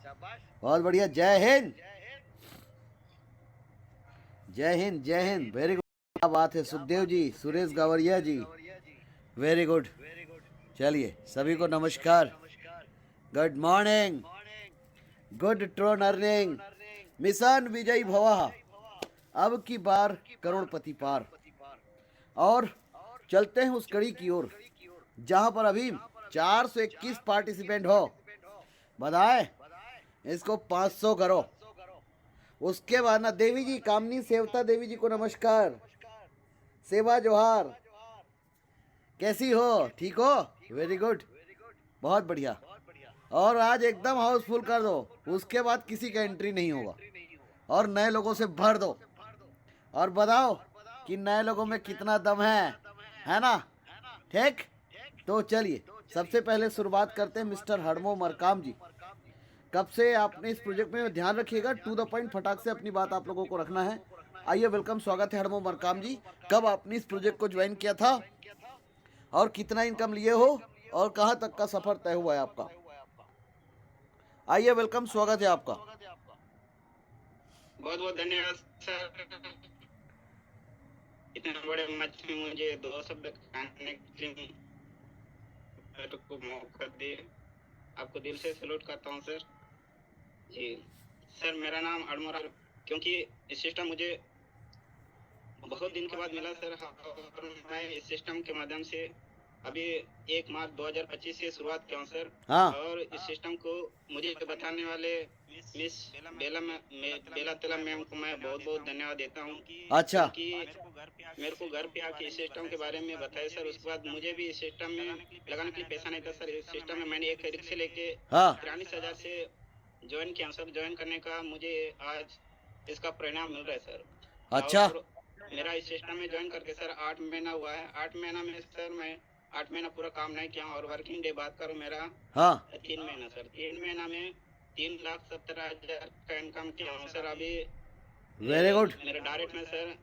बहुत बढ़िया। जय हिंद, जय हिंद, जय हिंद। वेरी गुड, क्या बात है सुखदेव जी, सुरेश गवरिया जी, वेरी गुड। चलिए सभी को नमस्कार, गुड मॉर्निंग, गुड ट्रोन अर्निंग, मिशन विजयी भवा। अब की बार करोड़पति पार। और चलते हैं उस कड़ी की ओर जहां पर अभी 421 पार्टिसिपेंट हो। बधाएं, इसको 500 करो। उसके बाद ना देवी जी, कामनी सेवता देवी जी को नमस्कार, सेवा जोहार। कैसी हो, ठीक हो? वेरी गुड, बहुत बढ़िया। और आज एकदम हाउसफुल कर दो, उसके बाद किसी का एंट्री नहीं होगा और नए लोगों से भर दो। और बताओ कि नए लोगों में कितना दम है ना? ठीक, तो चलिए सबसे पहले शुरुआत करते हैं मिस्टर हडमो मरकाम जी। कब से आपने इस प्रोजेक्ट में, ध्यान रखिएगा टू द पॉइंट, फटाक से अपनी बात आप लोगों को रखना है। आइए, वेलकम, स्वागत है हडमो मरकाम जी। कब आपने इस प्रोजेक्ट को ज्वाइन किया था और कितना इनकम लिए हो और कहां तक का सफर तय हुआ है आपका? आइए, वेलकम, स्वागत है आपका। बहुत बहुत धन्यवाद सर, इतने बड़े मंच में मुझे दो शब्द कहने के लिए मेरे को मौका दिए, आपको दिल से सैल्यूट करता हूँ सर जी। सर मेरा नाम अड़मोरा, क्योंकि इस सिस्टम मुझे बहुत दिन के बाद मिला सर, और मैं इस सिस्टम के माध्यम से अभी 1 मार्च 2025 से शुरुआत किया हूँ सर। हाँ। और इस सिस्टम को मुझे बताने वाले मिस बेला तेला मैम को मैं बहुत बहुत धन्यवाद देता हूँ। अच्छा, क्योंकि मेरे को घर पे आके इस सिस्टम के बारे में बताया सर। उसके बाद मुझे भी इस सिस्टम में लगाने के लिए पैसा नहीं था सर। इस सिस्टम में मैंने एक रिक्शे लेके 43,000 से ज्वाइन किया सर। ज्वाइन करने का मुझे आज इसका परिणाम मिल रहा है सर। अच्छा। और मेरा इस सिस्टम में ज्वाइन करके सर 8 महीना हुआ है। 8 महीना में सर मैं 8 महीना पूरा काम नहीं किया, और वर्किंग डे बात करूँ मेरा 3 महीना सर। 3 महीना में 3,17,000 का इनकम किया हूँ सर। अभी वेरी गुड। मेरे डायरेक्ट में सर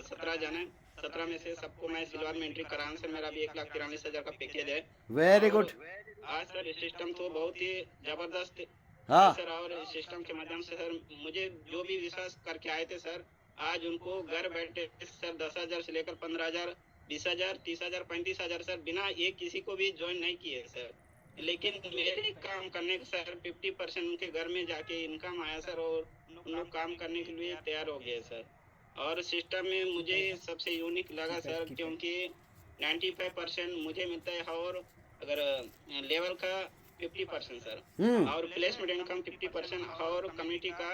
17 जन है। 17 में से सबको मैं सिल्वर में एंट्री कराऊँ सर। मेरा भी 1,43,000 का पैकेज है। Very good. आज सर इस सिस्टम तो बहुत ही जबरदस्त हाँ सर। और इस सिस्टम के माध्यम से सर मुझे जो भी विश्वास करके आए थे सर, आज उनको घर बैठे सर 10,000 से लेकर 15,000, 20,000, 30,000, 35,000 सर, बिना एक किसी को भी ज्वाइन नहीं किए सर। लेकिन मेरे काम करने का सर 50% उनके घर में जाके इनकम आया सर, और उन लोग काम करने के लिए तैयार हो गए सर। और सिस्टम में मुझे सबसे यूनिक लगा सर, क्योंकि 95% मुझे मिलता है, और अगर लेवल का 50% सर, और प्लेसमेंट इनकम 50%, और कम्युनिटी का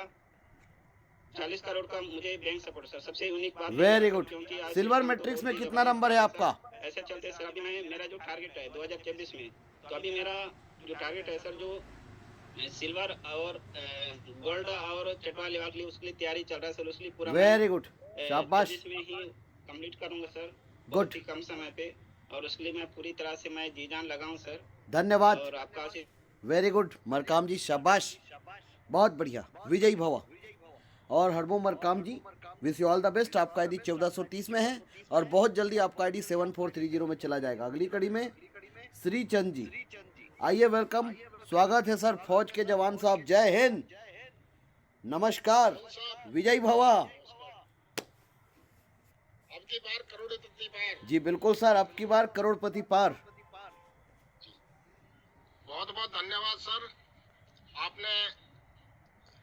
40 करोड़ का मुझे बैंक सपोर्ट सर। सबसे यूनिक बात वेरी गुड। क्योंकि सिल्वर मैट्रिक्स में कितना नंबर है आपका? ऐसे चलते सर अभी मेरा जो टारगेट है 2024 में, तो अभी मेरा जो टारगेट है सर, जो सिल्वर और गोल्ड और चटवा लेवल के लिए उसके लिए तैयारी चल रहा है सर। उसके लिए पूरा वेरी गुड, शाबाश। में ही कंप्लीट करूंगा सर, गुड। बहुत ही कम समय पे। और उसके लिए मैं पूरी तरह से मैं जी जान लगाऊं सर। धन्यवाद। और आपका वेरी गुड मरकाम जी, शाबाश, बहुत बढ़िया, विजयी भवा। और Hadmo Markam ji, wish you all the best. आपका आईडी 1430 में है और बहुत जल्दी आपका आईडी 7430 में चला जाएगा। अगली कड़ी में श्री चंद जी, आइए, वेलकम, स्वागत है सर। फौज के जवान साहब, जय हिंद, नमस्कार, विजयी भवा। अब की बार करोड़पति पार। जी बिल्कुल सर, अब की बार करोड़पति पार। बहुत बहुत धन्यवाद सर, आपने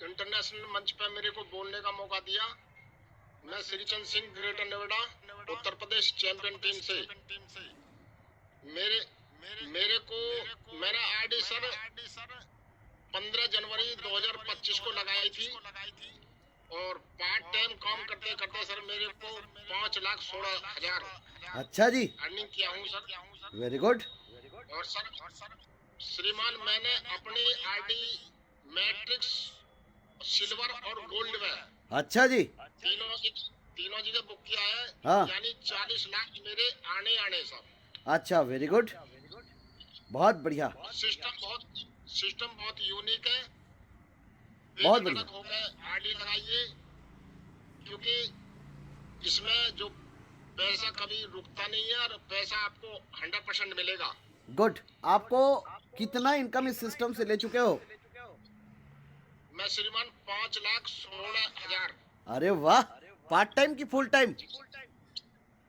इंटरनेशनल मंच पर मेरे को बोलने का मौका दिया। मैं Shrichand Singh, greater Noida, Uttar Pradesh champion team से। मेरे को मेरा आईडी सर 15 जनवरी 2025 को लगाई थी, और पार्ट टाइम काम करते करते सर मेरे को 5,16,000 अच्छा जी, अर्निंग किया हूँ सर। Very good. और सर श्रीमान, मैंने अपनी आईडी मैट्रिक्स, सिल्वर और गोल्ड में, अच्छा जी, तीनों जगह बुक किया है। हाँ। यानी 40 लाख मेरे आने सर। अच्छा, वेरी गुड, बहुत बढ़िया। सिस्टम बहुत यूनिक है। बहुत बढ़िया। होकर आईडी लगाइए, क्योंकि इसमें जो पैसा कभी रुकता नहीं है, और पैसा आपको 100% मिलेगा। गुड। आपको कितना इनकम इस सिस्टम से ले चुके हो? मैं श्रीमान 5,16,000 अरे वाह, पार्ट टाइम की फुल टाइम?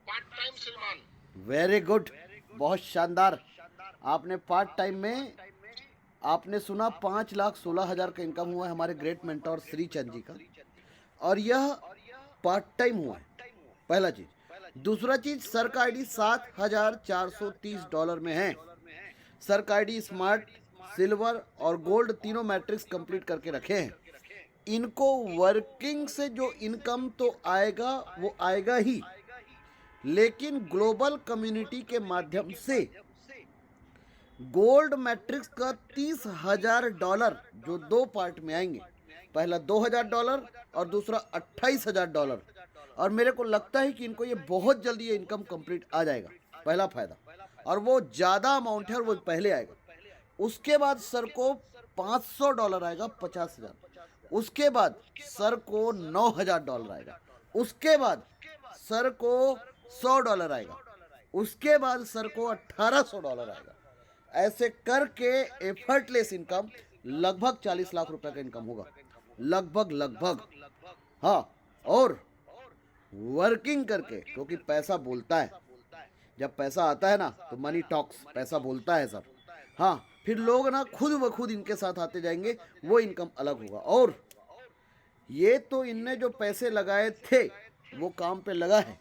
पार्ट टाइम श्रीमान। वेरी गुड, बहुत शानदार। आपने पार्ट टाइम में, आपने सुना 5,16,000 का इनकम हुआ है हमारे ग्रेट मेंटोर श्री चंद जी का, और यह पार्ट टाइम हुआ है, पहला चीज। दूसरा चीज, सर का आईडी $7,430 में है। सर का आईडी स्मार्ट, सिल्वर और गोल्ड तीनों मैट्रिक्स कंप्लीट करके रखे हैं। इनको वर्किंग से जो इनकम तो आएगा वो आएगा ही, लेकिन ग्लोबल कम्युनिटी के माध्यम से गोल्ड मैट्रिक्स का $30,000 जो 2 पार्ट में आएंगे, पहला $2,000 और दूसरा $28,000, और मेरे को लगता है कि इनको ये बहुत जल्दी ये इनकम कंप्लीट आ जाएगा, पहला फायदा। और वो ज़्यादा अमाउंट है और वो पहले आएगा। उसके बाद सर को $500 आएगा, 50,000। उसके बाद सर को $9,000 आएगा। उसके बाद सर को $100 आएगा। उसके बाद सर को $1,800 आएगा। ऐसे करके एफर्टलेस इनकम लगभग 40 लाख रुपए का इनकम होगा, लगभग। हाँ, और वर्किंग करके, क्योंकि पैसा बोलता है। जब पैसा आता है ना तो मनी टॉक्स, पैसा बोलता है सर। हाँ, फिर लोग ना खुद ब खुद इनके साथ आते जाएंगे, वो इनकम अलग होगा। और ये तो इनने जो पैसे लगाए थे वो काम पे लगा है,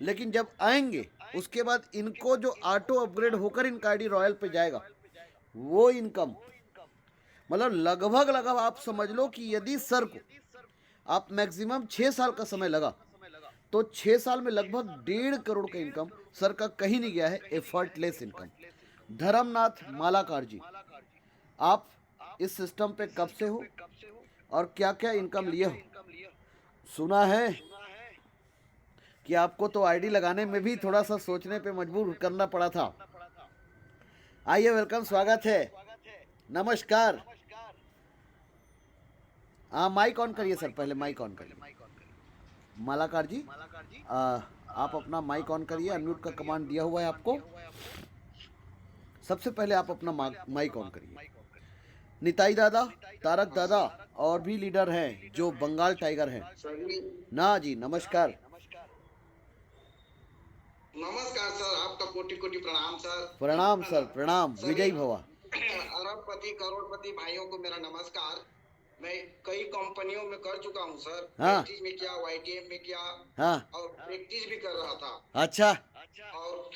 लेकिन जब आएंगे उसके बाद इनको जो ऑटो अपग्रेड होकर इनका आईडी रॉयल पे जाएगा, वो इनकम मतलब लगभग आप समझ लो कि यदि सर को आप मैक्सिमम 6 साल का समय लगा तो 6 साल में लगभग 1.5 करोड़ का इनकम सर का कहीं नहीं गया है, एफर्टलेस इनकम। धर्मनाथ मालाकार जी, आप इस सिस्टम पे कब से हो और क्या क्या इनकम लिए हो? सुना है कि आपको तो आईडी लगाने में भी थोड़ा सा सोचने पे मजबूर करना पड़ा था। आइए, वेलकम, स्वागत है, नमस्कार। हाँ, माइक ऑन करिए सर, पहले माइक ऑन करिए। मालाकार जी, आप अपना माइक ऑन करिए, अनम्यूट का कमांड दिया हुआ है आपको। सबसे पहले आप अपना माइक ऑन करिए। निताई दादा, तारक दादा और भी लीडर हैं जो बंगाल टाइगर हैं ना जी, नमस्कार। नमस्कार सर, आपका कोटि कोटि प्रणाम सर। प्रणाम सर, प्रणाम, विजयी भवा। अरबपति करोड़पति भाइयों को मेरा नमस्कार। मैं कई कंपनियों में कर चुका हूं सर। हाँ। प्रेस्टीज में किया, वाईटीएम में किया, हाँ, और प्रैक्टिस भी कर रहा था। अच्छा। और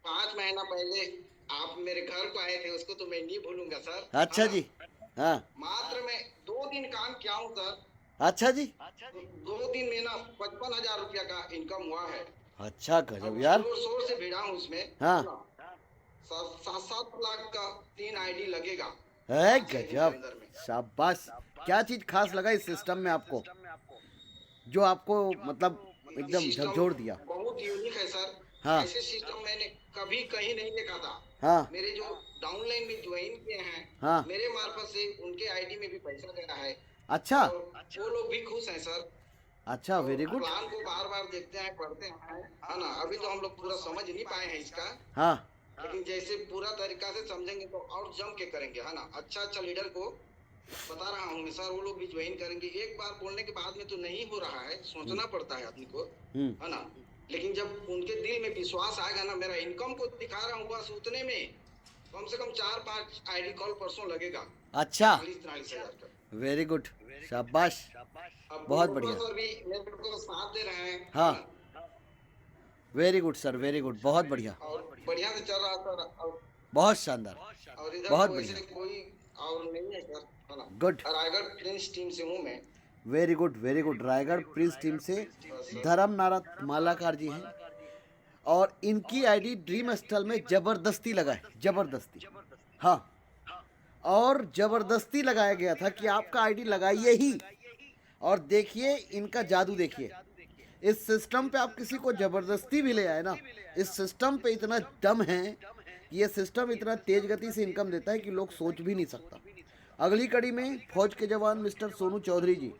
5 महीना पहले आप मेरे घर को आए थे, उसको तो मैं नहीं भूलूंगा सर। अच्छा हाँ। जी। हाँ, मात्र मैं 2 दिन काम किया हूँ सर। अच्छा जी। 2 दिन में ना 55,000 रुपया का इनकम हुआ है। अच्छा, गजब यार। जोर से भिड़ा हूँ उसमें। हाँ। 7 लाख का 3 आईडी लगेगा है, 5 दिन के गजब, अंदर में। शाबाश। क्या चीज खास लगा इस सिस्टम में आपको, जो आपको मतलब एकदम सिस्टम झकझोर दिया? बहुत यूनिक है सर। हाँ। ऐसे सिस्टम मैंने कभी कहीं नहीं देखा था। हाँ, मेरे जो डाउनलाइन में ज्वाइन किए हैं, हाँ। मेरे मार्फत से उनके आईडी में भी पैसा गया है। अच्छा, और वो लोग भी खुश हैं सर। अच्छा, वेरी गुड। प्लान को बार बार देखते हैं, पढ़ते हैं, है ना। अभी तो हम लोग पूरा समझ नहीं पाए हैं इसका, हाँ, लेकिन जैसे पूरा तरीका से समझेंगे तो और जम के करेंगे, है ना। अच्छा लीडर को बता रहा हूँ मैं सर, वो लोग भी ज्वाइन करेंगे। एक बार बोलने के बाद में तो नहीं हो रहा है, सोचना पड़ता है आदमी को, है ना। लेकिन जब उनके दिल में विश्वास आएगा ना, मेरा इनकम को दिखा रहा हूँ बस उतने में कम से कम 4-5 आईडी कॉल परसों लगेगा। अच्छा, 40-43 हजार का। वेरी गुड, शाबाश, अब बहुत प्रोफेसर बढ़िया। भी मेरे को साथ दे रहे हैं। हाँ, very good sir, very good, बहुत बढ़िया, और बढ़िया से चल रहा सर। बहुत शानदार, और इधर बहुत तो ऐसे बढ़िया। कोई और नहीं है सर, है ना। गुड, रायगढ़ प्रिंस टीम से हूँ मैं। Very good, very good. Raigarh Prince team से धर्मनाथ मालाकार जी हैं, और इनकी आईडी ड्रीम स्टॉल में जबरदस्ती लगाए, जबरदस्ती। हाँ, और जबरदस्ती लगाया गया था कि आपका आईडी लगाइए ही, और देखिए इनका जादू देखिए। इस सिस्टम पे आप किसी को जबरदस्ती भी ले आए ना, इस सिस्टम पे इतना दम है कि ये सिस्टम इतना तेज गति से इनकम देता है कि लोग सोच भी नहीं सकता। अगली कड़ी में फौज के जवान मिस्टर सोनू चौधरी जी,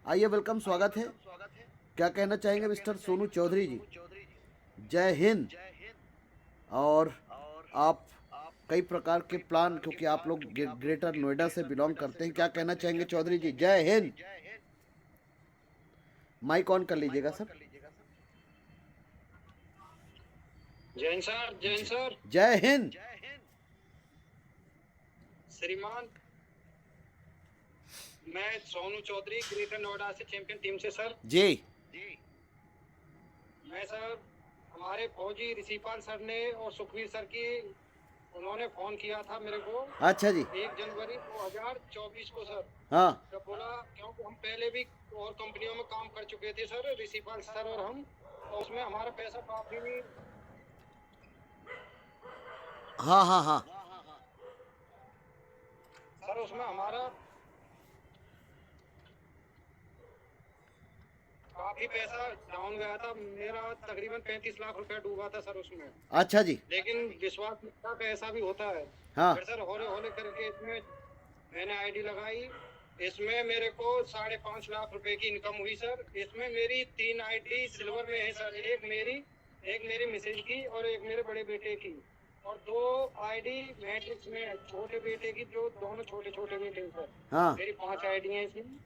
आइए, वेलकम, स्वागत है। क्या कहना चाहेंगे मिस्टर सोनू चौधरी जी? जय हिंद। और आप कई प्रकार के प्लान, क्योंकि आप लोग ग्रेटर नोएडा से बिलोंग करते हैं। क्या कहना चाहेंगे चौधरी जी? जय हिंद। माइक ऑन कर लीजिएगा sir. Jain sir, Jain sir. जय हिंद। श्रीमान, मैं सोनू चौधरी, ग्रेटर नोएडा से, चैंपियन टीम से सर। जी। मैं सर, हमारे फौजी ऋषिपाल सर ने और सुखवीर सर की, उन्होंने फोन किया था मेरे को। अच्छा जी। 1 जनवरी 2024 को सर। हाँ तो बोला, क्योंकि हम पहले भी और कंपनियों में काम कर चुके थे सर, ऋषिपाल सर और हम, तो उसमें हमारा पैसा काफी भी। हाँ हाँ हाँ सर उसमें हमारा काफी पैसा डाउन गया था। मेरा तकरीबन 35 लाख रुपया डूबा था सर उसमें। अच्छा जी। लेकिन विश्वास का ऐसा भी होता है। हाँ फिर सर होले होले करके इसमें मैंने आईडी लगाई। इसमें मेरे को 5.5 लाख रुपए की इनकम हुई सर। इसमें मेरी 3 आईडी सिल्वर में है सर। एक मेरी मिसेज की और एक मेरे बड़े बेटे की, और 2 आईडी मैट्रिक्स में है, छोटे बेटे की, जो दोनों छोटे छोटे बेटे हैं सर। हाँ मेरी 5 आईडी हैं इसमें,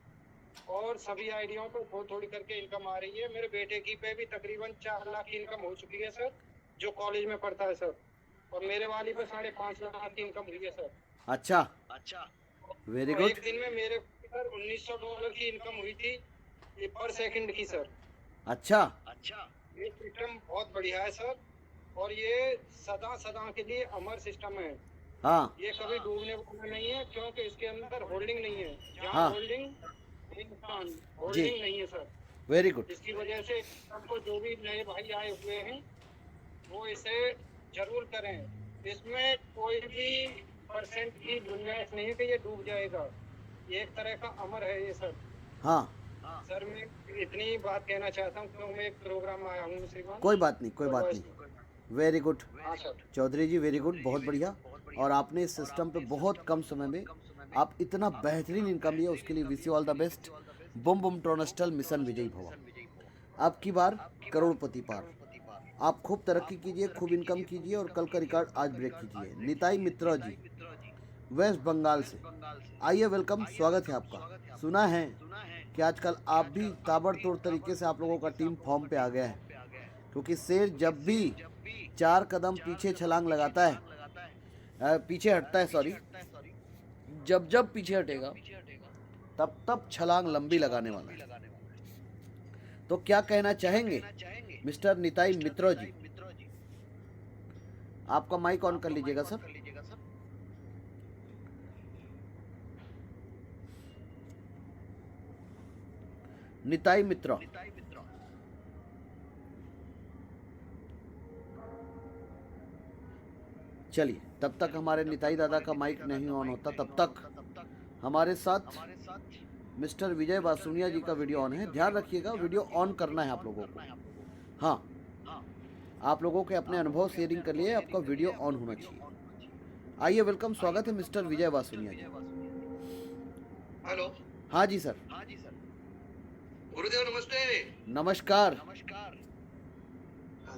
और सभी आईडियों पर थोड़ी थोड़ी करके इनकम आ रही है। मेरे बेटे की पे भी तकरीबन 4 लाख की इनकम हो चुकी है सर, जो कॉलेज में पढ़ता है सर। और मेरे वाली पे 5.5 लाख की इनकम हुई है सर। अच्छा, वेरी और गुड। एक दिन में मेरे सर $1900 की इनकम हुई थी, ये पर सेकंड की सर। अच्छा ये सिस्टम बहुत बढ़िया है सर, और ये सदा सदा के लिए अमर सिस्टम है। हाँ ये कभी डूबने वाला नहीं है, क्योंकि इसके अंदर होल्डिंग नहीं है। जहाँ हाँ। होल्डिंग नहीं है सर। Very good. इसकी वजह से सबको, जो भी नए भाई आए हुए हैं, वो इसे जरूर करें। इसमें कोई भी परसेंट की गुंजाइश नहीं है कि ये डूब जाएगा। ये एक तरह का अमर है ये सर। हाँ सर मैं इतनी बात कहना चाहता हूँ, क्योंकि मैं एक प्रोग्राम में आया हूँ श्रीमान। कोई बात नहीं, कोई बात नहीं। वेरी गुड हाँ सर। चौधरी जी, वेरी गुड, बहुत बढ़िया। और आपने इस सिस्टम पे बहुत कम समय में आप इतना बेहतरीन इनकम लिया, उसके लिए wish you all the best. बुम बुम ट्रोनस्टल मिशन विजयी भवा। आपकी बार करोड़पति पार। आप खूब तरक्की कीजिए, खूब इनकम कीजिए, और कल का रिकॉर्ड आज ब्रेक कीजिए। निताई मित्रा जी, वेस्ट बंगाल से, आइए, वेलकम, स्वागत है आपका। सुना है कि आजकल आप भी ताबड़तोड़ तरीके से आप लोगों का टीम फॉर्म पे आ गया है, क्योंकि शेर जब भी 4 कदम पीछे छलांग लगाता है, पीछे हटता है, सॉरी, जब पीछे हटेगा तब छलांग लंबी लगाने वाला है। तो क्या कहना चाहेंगे मिस्टर निताई मित्रा जी? आपका माइक ऑन कर लीजिएगा सर। निताई मित्रा, चलिए, तब तक हमारे निताई दादा का माइक नहीं ऑन होता, तब तक हमारे साथ मिस्टर विजय वासुनिया जी का वीडियो ऑन है। ध्यान रखिएगा, वीडियो ऑन करना है आप लोगों को। हाँ, आप लोगों के अपने अनुभव शेयरिंग के लिए आपका वीडियो ऑन होना चाहिए। आइए, वेलकम, स्वागत है मिस्टर विजय वासुनिया जी। हेलो। हाँ जी सर। गुरुदेव नमस्ते। नमस्कार।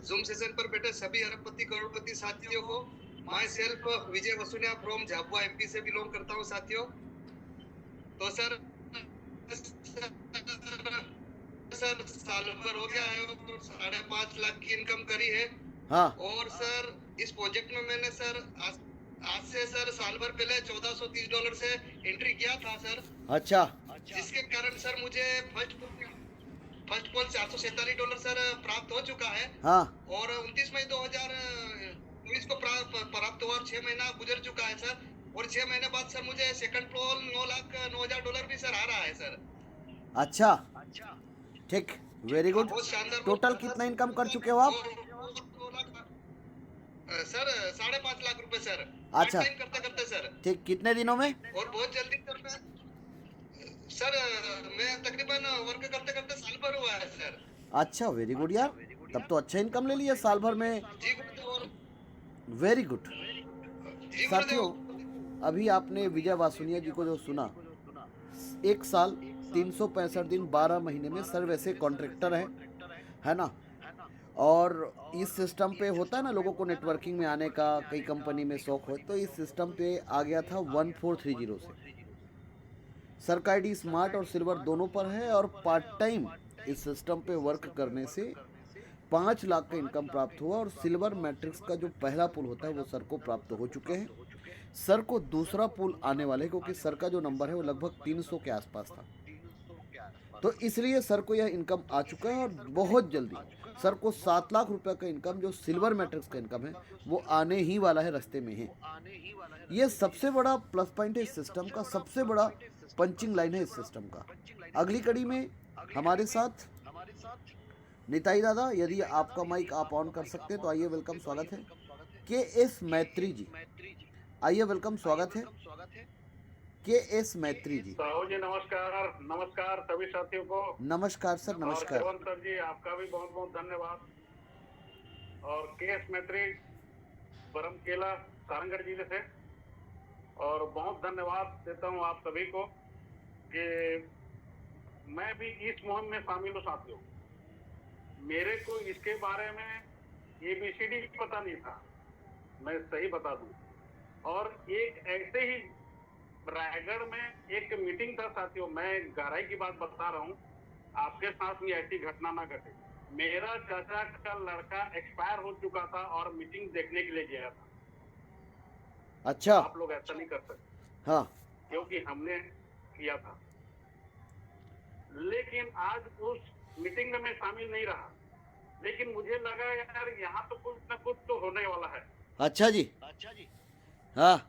जूम सेशन पर बैठे सभी अरबपति करोड़पति साथियों को, my self Vijay Vasuniya from Jhabua MP से बिलोंग करता हूँ साथियों। तो सर साल भर हो गया है, 5.5 लाख की इनकम करी है। हाँ और सर इस प्रोजेक्ट में मैंने सर आज से सर साल भर पहले $1430 से एंट्री किया था सर। अच्छा, जिसके कारण सर मुझे फर्स्ट कॉल $447 सर प्राप्त हो चुका है। हाँ और 29 मई 2019 को प्राप्त हुआ, और 6 महीना गुजर चुका है सर। और 6 महीने बाद सर मुझे सेकंड कॉल $9,09,000 भी सर आ रहा है सर। अच्छा, ठीक, वेरी गुड। बहुत शानदार। टोटल कितना इनकम कर चुके हो आप? सर 5.5 लाख रुपए सर। अच्छा। पार्ट टाइम करते करते सर। ठीक, कितने दिनों में? और बहुत जल्दी करना सर। मैं तकरीबन वर्क करते करते साल भर हुआ है सर। अच्छा, वेरी गुड यार, तब तो अच्छा इनकम ले लिया साल भर में। जी गुरुदेव। Very good. जी साथियों, गुरुदेव। अभी आपने विजय वासुनिया जी को जो सुना, 1 साल 365 दिन 12 महीने में सर वैसे कॉन्ट्रैक्टर है ना। और इस सिस्टम पे होता है ना लोगों को नेटवर्किंग में आने का, कई कंपनी में शौक हो, तो इस सिस्टम पे आ गया था 1430 से। सर का आईडी स्मार्ट और सिल्वर दोनों पर है और पार्ट टाइम इस सिस्टम पे वर्क करने से 5 लाख का इनकम प्राप्त हुआ और सिल्वर मैट्रिक्स का जो पहला पुल होता है वो सर को प्राप्त हो चुके हैं। सर को दूसरा पुल आने वाले हैं क्योंकि सर का जो नंबर है वो लगभग 300 के आसपास था, तो इसलिए सर को यह इनकम आ चुका है और बहुत जल्दी सर को 7 लाख रुपए का इनकम जो सिल्वर मैट्रिक्स का इनकम है वो आने ही वाला है, रास्ते में है। ये सबसे बड़ा प्लस पॉइंट है इस सिस्टम का, सबसे बड़ा पंचिंग लाइन है इस सिस्टम का। अगली कड़ी में हमारे साथ निताई दादा, यदि आपका माइक आप ऑन कर सकते हैं तो आइए, वेलकम, स्वागत है। KS मैत्री जी, आइए, वेलकम, स्वागत है। KS मैत्री जी। साहू जी नमस्कार। नमस्कार सभी साथियों को। नमस्कार सर, नमस्कार। और सर जी आपका भी बहुत बहुत धन्यवाद। और KS मैत्री बरमकेला सारंगढ़ जिले से, और बहुत धन्यवाद देता हूँ आप सभी को कि मैं भी इस मुहिम में शामिल हूँ। साथियों, मेरे को इसके बारे में ABCD पता नहीं था, मैं सही बता दूं। और एक ऐसे ही रायगढ़ में एक मीटिंग था साथियों, मैं गहराई की बात बता रहा हूँ, आपके साथ में ऐसी घटना ना घटे। मेरा चाचा का लड़का एक्सपायर हो चुका था और मीटिंग देखने के लिए गया था। अच्छा, आप लोग ऐसा नहीं कर सकते। हाँ, क्योंकि हमने किया था, लेकिन आज उस मीटिंग में मैं शामिल नहीं रहा, लेकिन मुझे लगा यार यहाँ तो कुछ न कुछ तो होने वाला है। अच्छा जी, हाँ,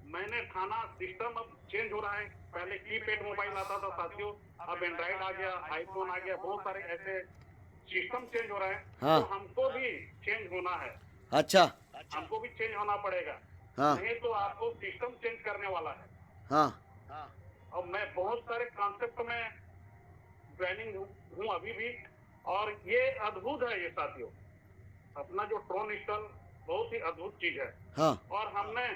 मैंने थाना सिस्टम अब चेंज हो रहा है। पहले कीपैड मोबाइल आता था साथियों, अब एंड्रॉइड आ गया, आईफोन आ गया, बहुत सारे ऐसे सिस्टम चेंज हो रहा है। हाँ। तो हमको भी चेंज होना है, अच्छा, हमको भी चेंज होना पड़ेगा। हाँ, नहीं तो आपको सिस्टम चेंज करने वाला है। हाँ, और मैं बहुत सारे कॉन्सेप्ट में ट्रेनिंग हूँ अभी भी, और ये अद्भुत है ये साथियों। अपना जो ट्रोन इंस्टॉल बहुत ही अद्भुत चीज है। हाँ, और हमने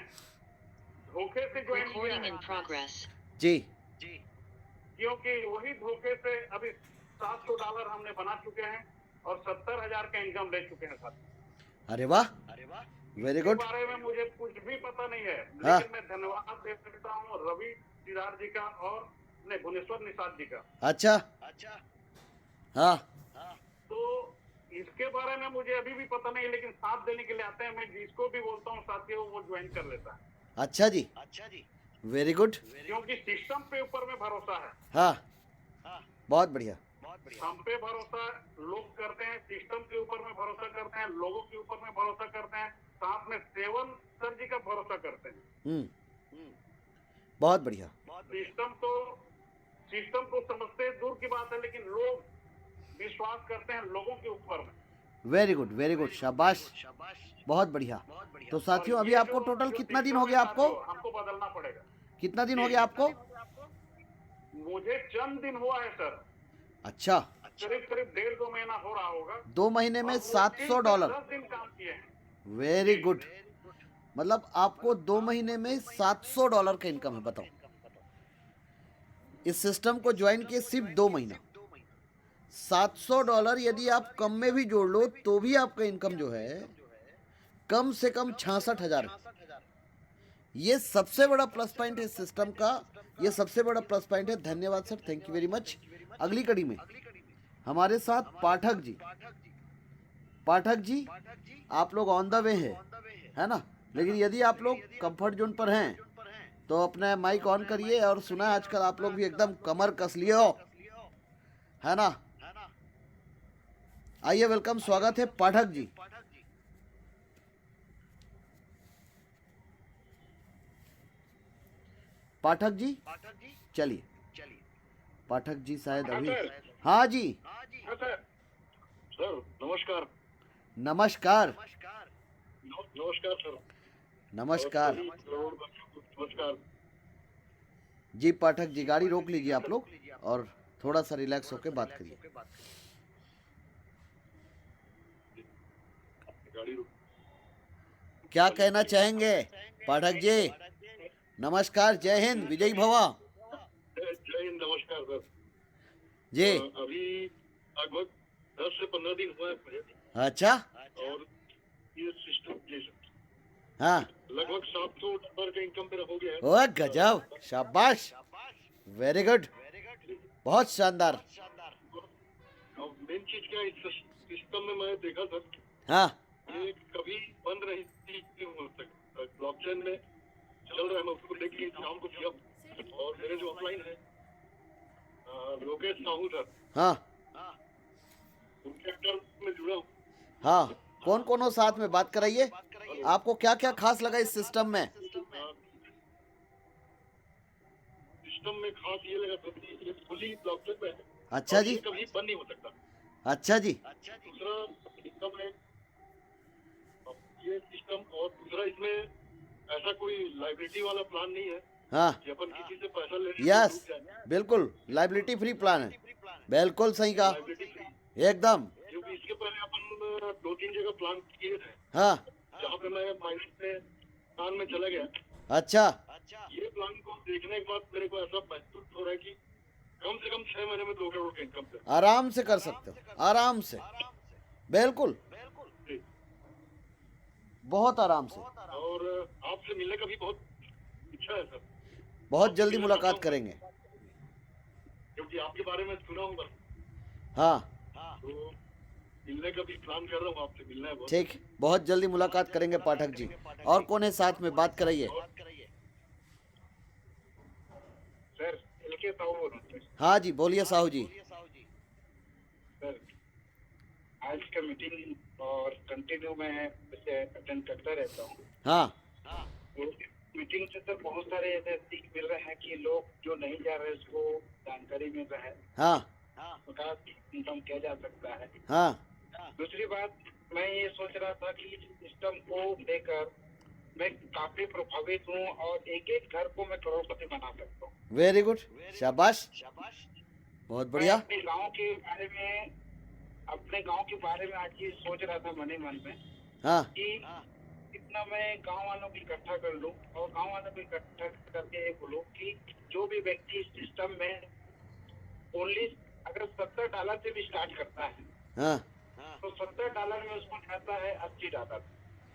धोखे से ज्वाइन किया Recording in है, progress. जी, क्योंकि वही धोखे से अभी $700 हमने बना चुके हैं और 70,000 का इनकम ले चुके हैं साथ। अरे वाह, वेरी इसके गुड। बारे में मुझे कुछ भी पता नहीं है, हाँ। लेकिन मैं धन्यवाद दे सकता हूँ रवि सिरार जी का और भुवनेश्वर निषाद जी का। अच्छा, हाँ, तो इसके बारे में मुझे अभी भी पता नहीं, लेकिन साथ देने के लिए आते हैं। मैं जिसको भी बोलता हूँ साथियों, वो ज्वाइन कर लेता है। अच्छा जी, वेरी गुड, क्योंकि सिस्टम पे ऊपर में भरोसा है। हाँ, बहुत बढ़िया, हम पे भरोसा लोग करते हैं, सिस्टम के ऊपर में भरोसा करते हैं, लोगों के ऊपर में भरोसा करते हैं, साथ में सेवन सर जी का भरोसा करते हैं। बहुत बढ़िया। सिस्टम को समझते दूर की बात है, लेकिन लोग विश्वास करते हैं लोगों के ऊपर में। वेरी गुड, वेरी गुड, शाबाश, बहुत बढ़िया। तो साथियों, अभी आपको टोटल कितना दिन हो गया? आपको हमको बदलना पड़ेगा। कितना दिन हो गया आपको? मुझे चंद दिन हुआ है सर, अच्छा, करीब 1.5-2 महीना हो रहा होगा। 2 महीने में $700। 10 दिन काम किए हैं। वेरी गुड, मतलब आपको 2 महीने में $700 का इनकम है। बताओ, इस सिस्टम को ज्वाइन किए सिर्फ 2 महीना, $700 यदि आप कम में भी जोड़ लो तो भी आपका इनकम जो है कम से कम 66,000 है। ये सबसे बड़ा प्लस पॉइंट है इस सिस्टम का, ये सबसे बड़ा प्लस पॉइंट है। धन्यवाद sir, thank you very much. अगली कड़ी में हमारे साथ पाठक जी। पाठक जी, आप लोग ऑन द वे है ना, लेकिन यदि आप लोग कंफर्ट जोन पर हैं तो अपना माइक ऑन करिए। और सुना है आजकल आप लोग भी एकदम कमर कस लिए हो, है ना। आइए, वेलकम, स्वागत है पाठक जी। पाठक जी, चलिए। पाठक जी शायद अभी, हाँ जी, हाँ सर। सर नमस्कार। नमस्कार, नमस्कार सर। नमस्कार नमस्कार। जी। पाठक जी, गाड़ी रोक लीजिए आप लोग और थोड़ा सा रिलैक्स होकर बात करिए। क्या कहना चाहेंगे पाठक जी? नमस्कार, जय हिंद, विजयी भवा। जय हिंद, नमस्कार सर जी। अभी लगभग 10 से 15 दिन हुआ है मुझे, अच्छा, और ये सिस्टम जी सर हाँ, लगभग $700 का इनकम मेरा हो गया है। ओए गजब, शाबाश, वेरी गुड, बहुत शानदार। और मेन चीज क्या है, इस सिस्टम में मैं देखा था, हाँ, ये कभी बंद नहीं थी, ब्लॉकचेन में चल रहा है। मैं उसको लेके शाम को किया, और मेरे जो ऑफलाइन है लोकेश साहू सर, हाँ, उनके अंडर में जुड़ा हूँ। हाँ, कौन कौन हो साथ में, बात कराइए। आपको क्या क्या खास लगा इस सिस्टम में? सिस्टम में खास ये लगा था कि ये फुली ब्लॉकचेन में है, अच्छा और जी, ये कभी बंद नहीं हो सकता। अच्छा जी, दूसरा सिस्टम है ये सिस्टम, और दूसरा इसमें ऐसा कोई लाइबिलिटी वाला प्लान नहीं है हाँ, कि अपन किसी से पैसा ले यस, बिल्कुल लाइबिलिटी फ्री प्लान है, बिल्कुल सही कहा, लाइबिलिटी फ्री, एकदम, क्योंकि इसके पहले अपन 2-3 जगह प्लान किए थे, हाँ, जहाँ पे मैं माइनस में प्लान में चला गया। अच्छा, ये प्लान को देखने के बाद मेरे को ऐसा महसूस हो रहा है कि कम से कम 6 महीने में 2 करोड़ का इनकम है। आराम से कर सकते हो, आराम से, बिल्कुल, बहुत आराम से, और आपसे मिलने का भी बहुत इच्छा है सर, बहुत जल्दी मुलाकात करेंगे। क्योंकि आपके बारे में सुना हूँ बस, हाँ, तो मिलने का भी प्लान कर रहा हूँ, आपसे मिलना है बहुत। ठीक, बहुत जल्दी मुलाकात करेंगे पाठक जी। और कौन है साथ में, बात कराइए। सर इनके साहू बोल रहे हैं। हाँ जी, बोलिए साहू जी। सर आज का मीटिंग और कंटिन्यू मैं इसे अटेंड करता रहता हूँ, हाँ, तो मीटिंग से सर बहुत सारे ऐसे सीख मिल रहे हैं कि लोग जो नहीं जा रहे उसको जानकारी मिल रहा है, हाँ, प्रकार इनकम किया जा सकता है। हाँ, दूसरी बात, मैं ये सोच रहा था कि इस सिस्टम को लेकर मैं काफी प्रभावित हूँ, और एक एक घर को मैं करोड़पति बना सकता हूँ। वेरी गुड, शाबाश, बहुत मैं बढ़िया, अपने गांव के बारे में आज ये सोच रहा था मन ही मन में हाँ, कि कितना मैं गांव वालों को इकट्ठा कर लूं, और गांव वालों को इकट्ठा करके ये बोलूं कि जो भी व्यक्ति इस सिस्टम में ओनली अगर $70 से भी स्टार्ट करता है, हाँ, तो $70 में उसको जाता है $80,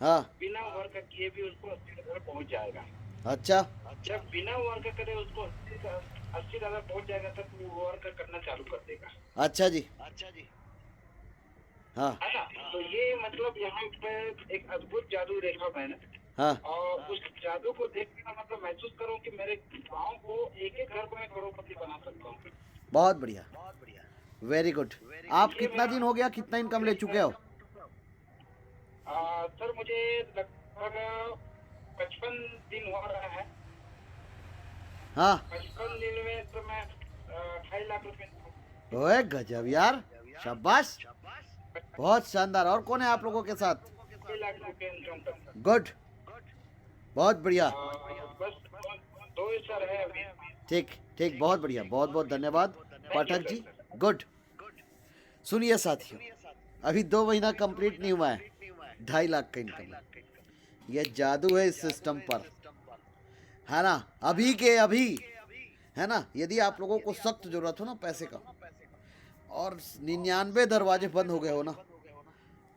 हाँ, बिना वर्क किए भी उसको $80 पहुंच जाएगा। अच्छा, जब बिना वर्क करे उसको $80 पहुंच जाएगा, तब वो वर्क करना चालू कर देगा, अच्छा जी, हाँ, है ना। तो ये मतलब यहाँ पे एक अद्भुत जादू देखा मैंने, हाँ, और उस जादू को देखने का मतलब महसूस करूँ कि मेरे गांव को एक एक घर को मैं करोड़पति बना सकता हूँ। बहुत बढ़िया, वेरी गुड। आप कितना दिन हो गया, कितना इनकम ले चुके हो? सर मुझे लगभग 55 दिन हो रहा है। हाँ, 55 दिन में तो मैं 2.5 लाख रुपए। ओए गजब यार, शाबाश, बहुत शानदार। और कौन है आप लोगों के साथ? 2 लाख रुपए इनकम करता हूं। गुड, बहुत बढ़िया, बस 2 ही सर है अभी। ठीक ठीक, बहुत बढ़िया, बहुत बहुत धन्यवाद पाठक जी, गुड। सुनिए साथियों, अभी 2 महीना कंप्लीट नहीं हुआ है, 2.5 लाख का इनकम। यह जादू है इस सिस्टम पर, है ना, अभी के अभी, है ना। यदि आप लोगों को सख्त जरूरत हो ना पैसे का, और 99 दरवाजे बंद हो गए हो ना,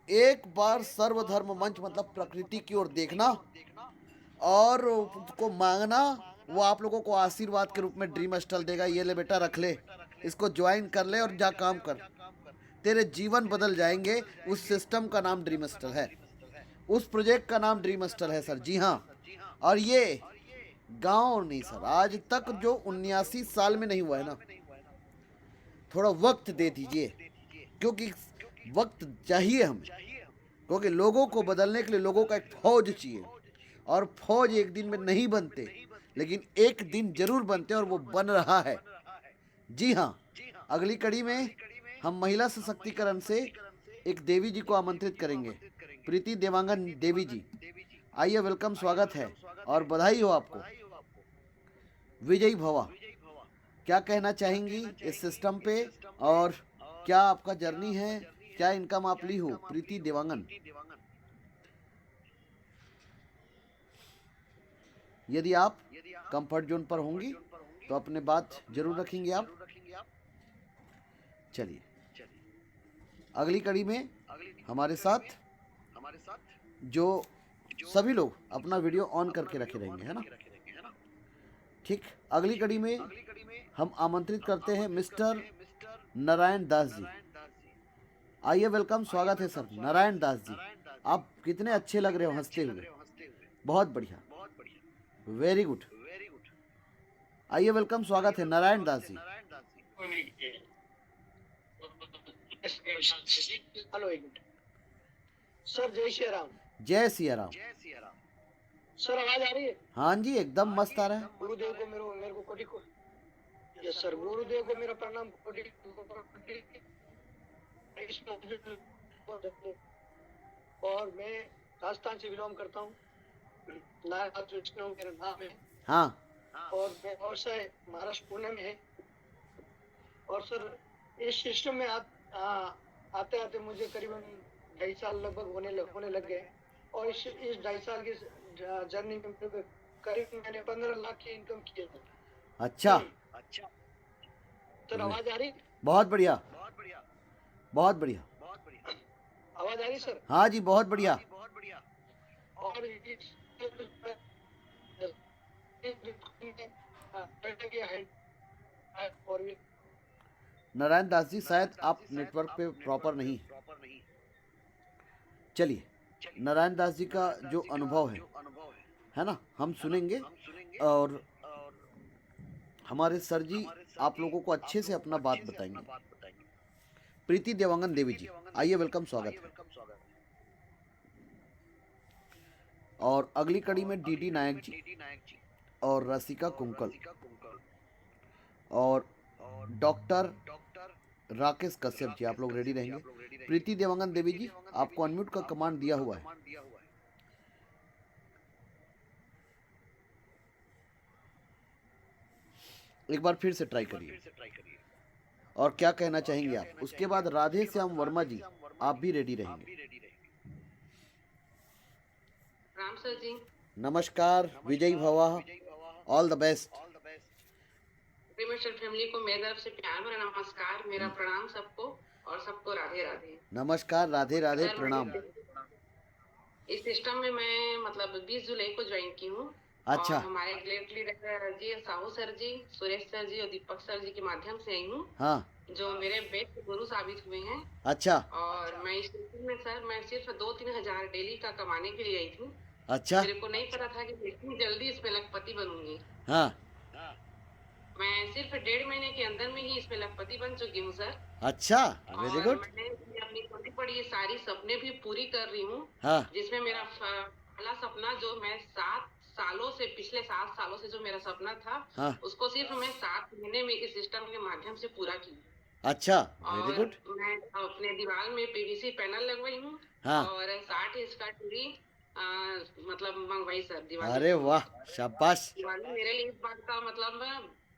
एक बार सर्वधर्म मंच मतलब प्रकृति की ओर देखना और उसको मांगना, वो आप लोगों को आशीर्वाद के रूप में ड्रीम स्टल देगा। ये ले बेटा, रख ले इसको, ज्वाइन कर ले और जा काम कर, तेरे जीवन बदल जाएंगे। उस सिस्टम का नाम ड्रीम स्टल है, उस प्रोजेक्ट का नाम ड्रीम स्टल है सर, जी हाँ। और ये गांव नहीं सर, आज तक जो 79 साल में नहीं हुआ है ना, थोड़ा वक्त दे दीजिए, क्योंकि वक्त चाहिए हमें, क्योंकि लोगों को बदलने के लिए लोगों का एक फौज चाहिए, और फौज एक दिन में नहीं बनते, लेकिन एक दिन जरूर बनते, और वो बन रहा है, जी हाँ। अगली कड़ी में हम महिला सशक्तिकरण से एक देवी जी को आमंत्रित करेंगे, प्रीति देवांगन देवी जी। आइए, वेलकम, स्वागत है और बधाई हो आपको, विजयी भवा। क्या कहना चाहेंगी इस सिस्टम पे, और क्या आपका जर्नी है, क्या इनकम आप ली हो, प्रीति देवांगन? यदि आप कंफर्ट जोन पर होंगी तो अपने बात जरूर रखेंगे आप। चलिए, अगली कड़ी में हमारे साथ जो सभी लोग अपना वीडियो ऑन करके रखे रहेंगे, है ना। ठीक, अगली कड़ी में हम आमंत्रित करते हैं मिस्टर नारायण दास जी। आइए, वेलकम, स्वागत है सर। नारायण दास जी, आप कितने अच्छे लग रहे हो हंसते हुए, बहुत बढ़िया, वेरी गुड। आइए, वेलकम, स्वागत है नारायण दास जी। हेलो, एक मिनट सर। जय श्री राम। जय सिया राम। सर आवाज आ रही है? हाँ जी, एकदम मस्त आ रहा है। गुरुदेव को मेरे को कोटि को, यस सर, गुरुदेव को मेरा प्रणाम। और मैं राजस्थान से बिलोंग करता हूँ। नारायण विष्णु मेरा नाम है। हाँ, और मैं व्यवसाय महाराष्ट्र पुणे में है। और सर इस सिस्टम में आते आते मुझे करीबन 2.5 साल लगभग होने लग गए। और इस 2.5 साल की जर्नी में करीब मैंने 15 लाख की इनकम की है। अच्छा, सर आवाज आ रही? बहुत बढ़िया, बहुत बढ़िया। आवाज आ रही सर? हाँ जी, बहुत बढ़िया। और नारायण दास जी, शायद आप नेटवर्क पे प्रॉपर नहीं। चलिए, नारायण दास जी का जो अनुभव है ना, हम सुनेंगे। और हमारे सर जी आप लोगों को अच्छे से अपना बात बताएंगे। प्रीति देवांगन देवी जी, आइए, वेलकम, स्वागत है। और अगली कड़ी में डीडी नायक जी और रसिका कुंकल और डॉक्टर राकेश कश्यप जी, आप लोग रेडी रहेंगे। प्रीति देवांगन देवी जी, आपको अनम्यूट का कमांड दिया हुआ है। एक बार फिर से ट्राई करिए और क्या कहना चाहेंगे आप। उसके बाद राधे श्याम वर्मा जी, आप भी रेडी रहेंगे। राम सर जी, नमस्कार, विजयी भवा, all the best. Premature family को मेरी तरफ से प्यार भरा नमस्कार, मेरा प्रणाम सबको, और सबको राधे राधे। नमस्कार, राधे राधे, सर, प्रणाम। इस सिस्टम में मैं मतलब 20 जुलाई को ज्वाइन की हूँ। अच्छा। और हमारे ग्रेट लीडर जी साहू सर जी, सुरेश सर जी और दीपक सर जी के माध्यम से आई हूँ। हाँ, जो मेरे बेस्ट गुरु साबित हुए हैं। अच्छा और मैं इस सिस्टम में सर, मैं सिर्फ 2-3 हजार डेली का कमाने के लिए आई थी। अच्छा, मेरे को नहीं पता था कि इतनी जल्दी इसमें लखपति बनूंगी। हाँ, मैं सिर्फ 1.5 महीने के अंदर में ही इसमें लखपति बन चुकी हूँ सर। अच्छा, वेरी और गुड। मैंने अपनी छोटी बड़ी सारी सपने भी पूरी कर रही हूँ। हाँ, जिसमें मेरा पहला सपना, जो मैं 7 सालों से, पिछले 7 सालों से जो मेरा सपना था, हाँ, उसको सिर्फ मैं 7 महीने में इस सिस्टम के माध्यम से पूरा की। अच्छा, वेरी और गुड। मैं अपने दीवार में पीवीसी पैनल लगवाई हूँ। हाँ, और 60 इंच का टीवी मतलब मंगवाई सर दिवाली। अरे वाह, शाबाश। दिवाली मेरे लिए इस बात का मतलब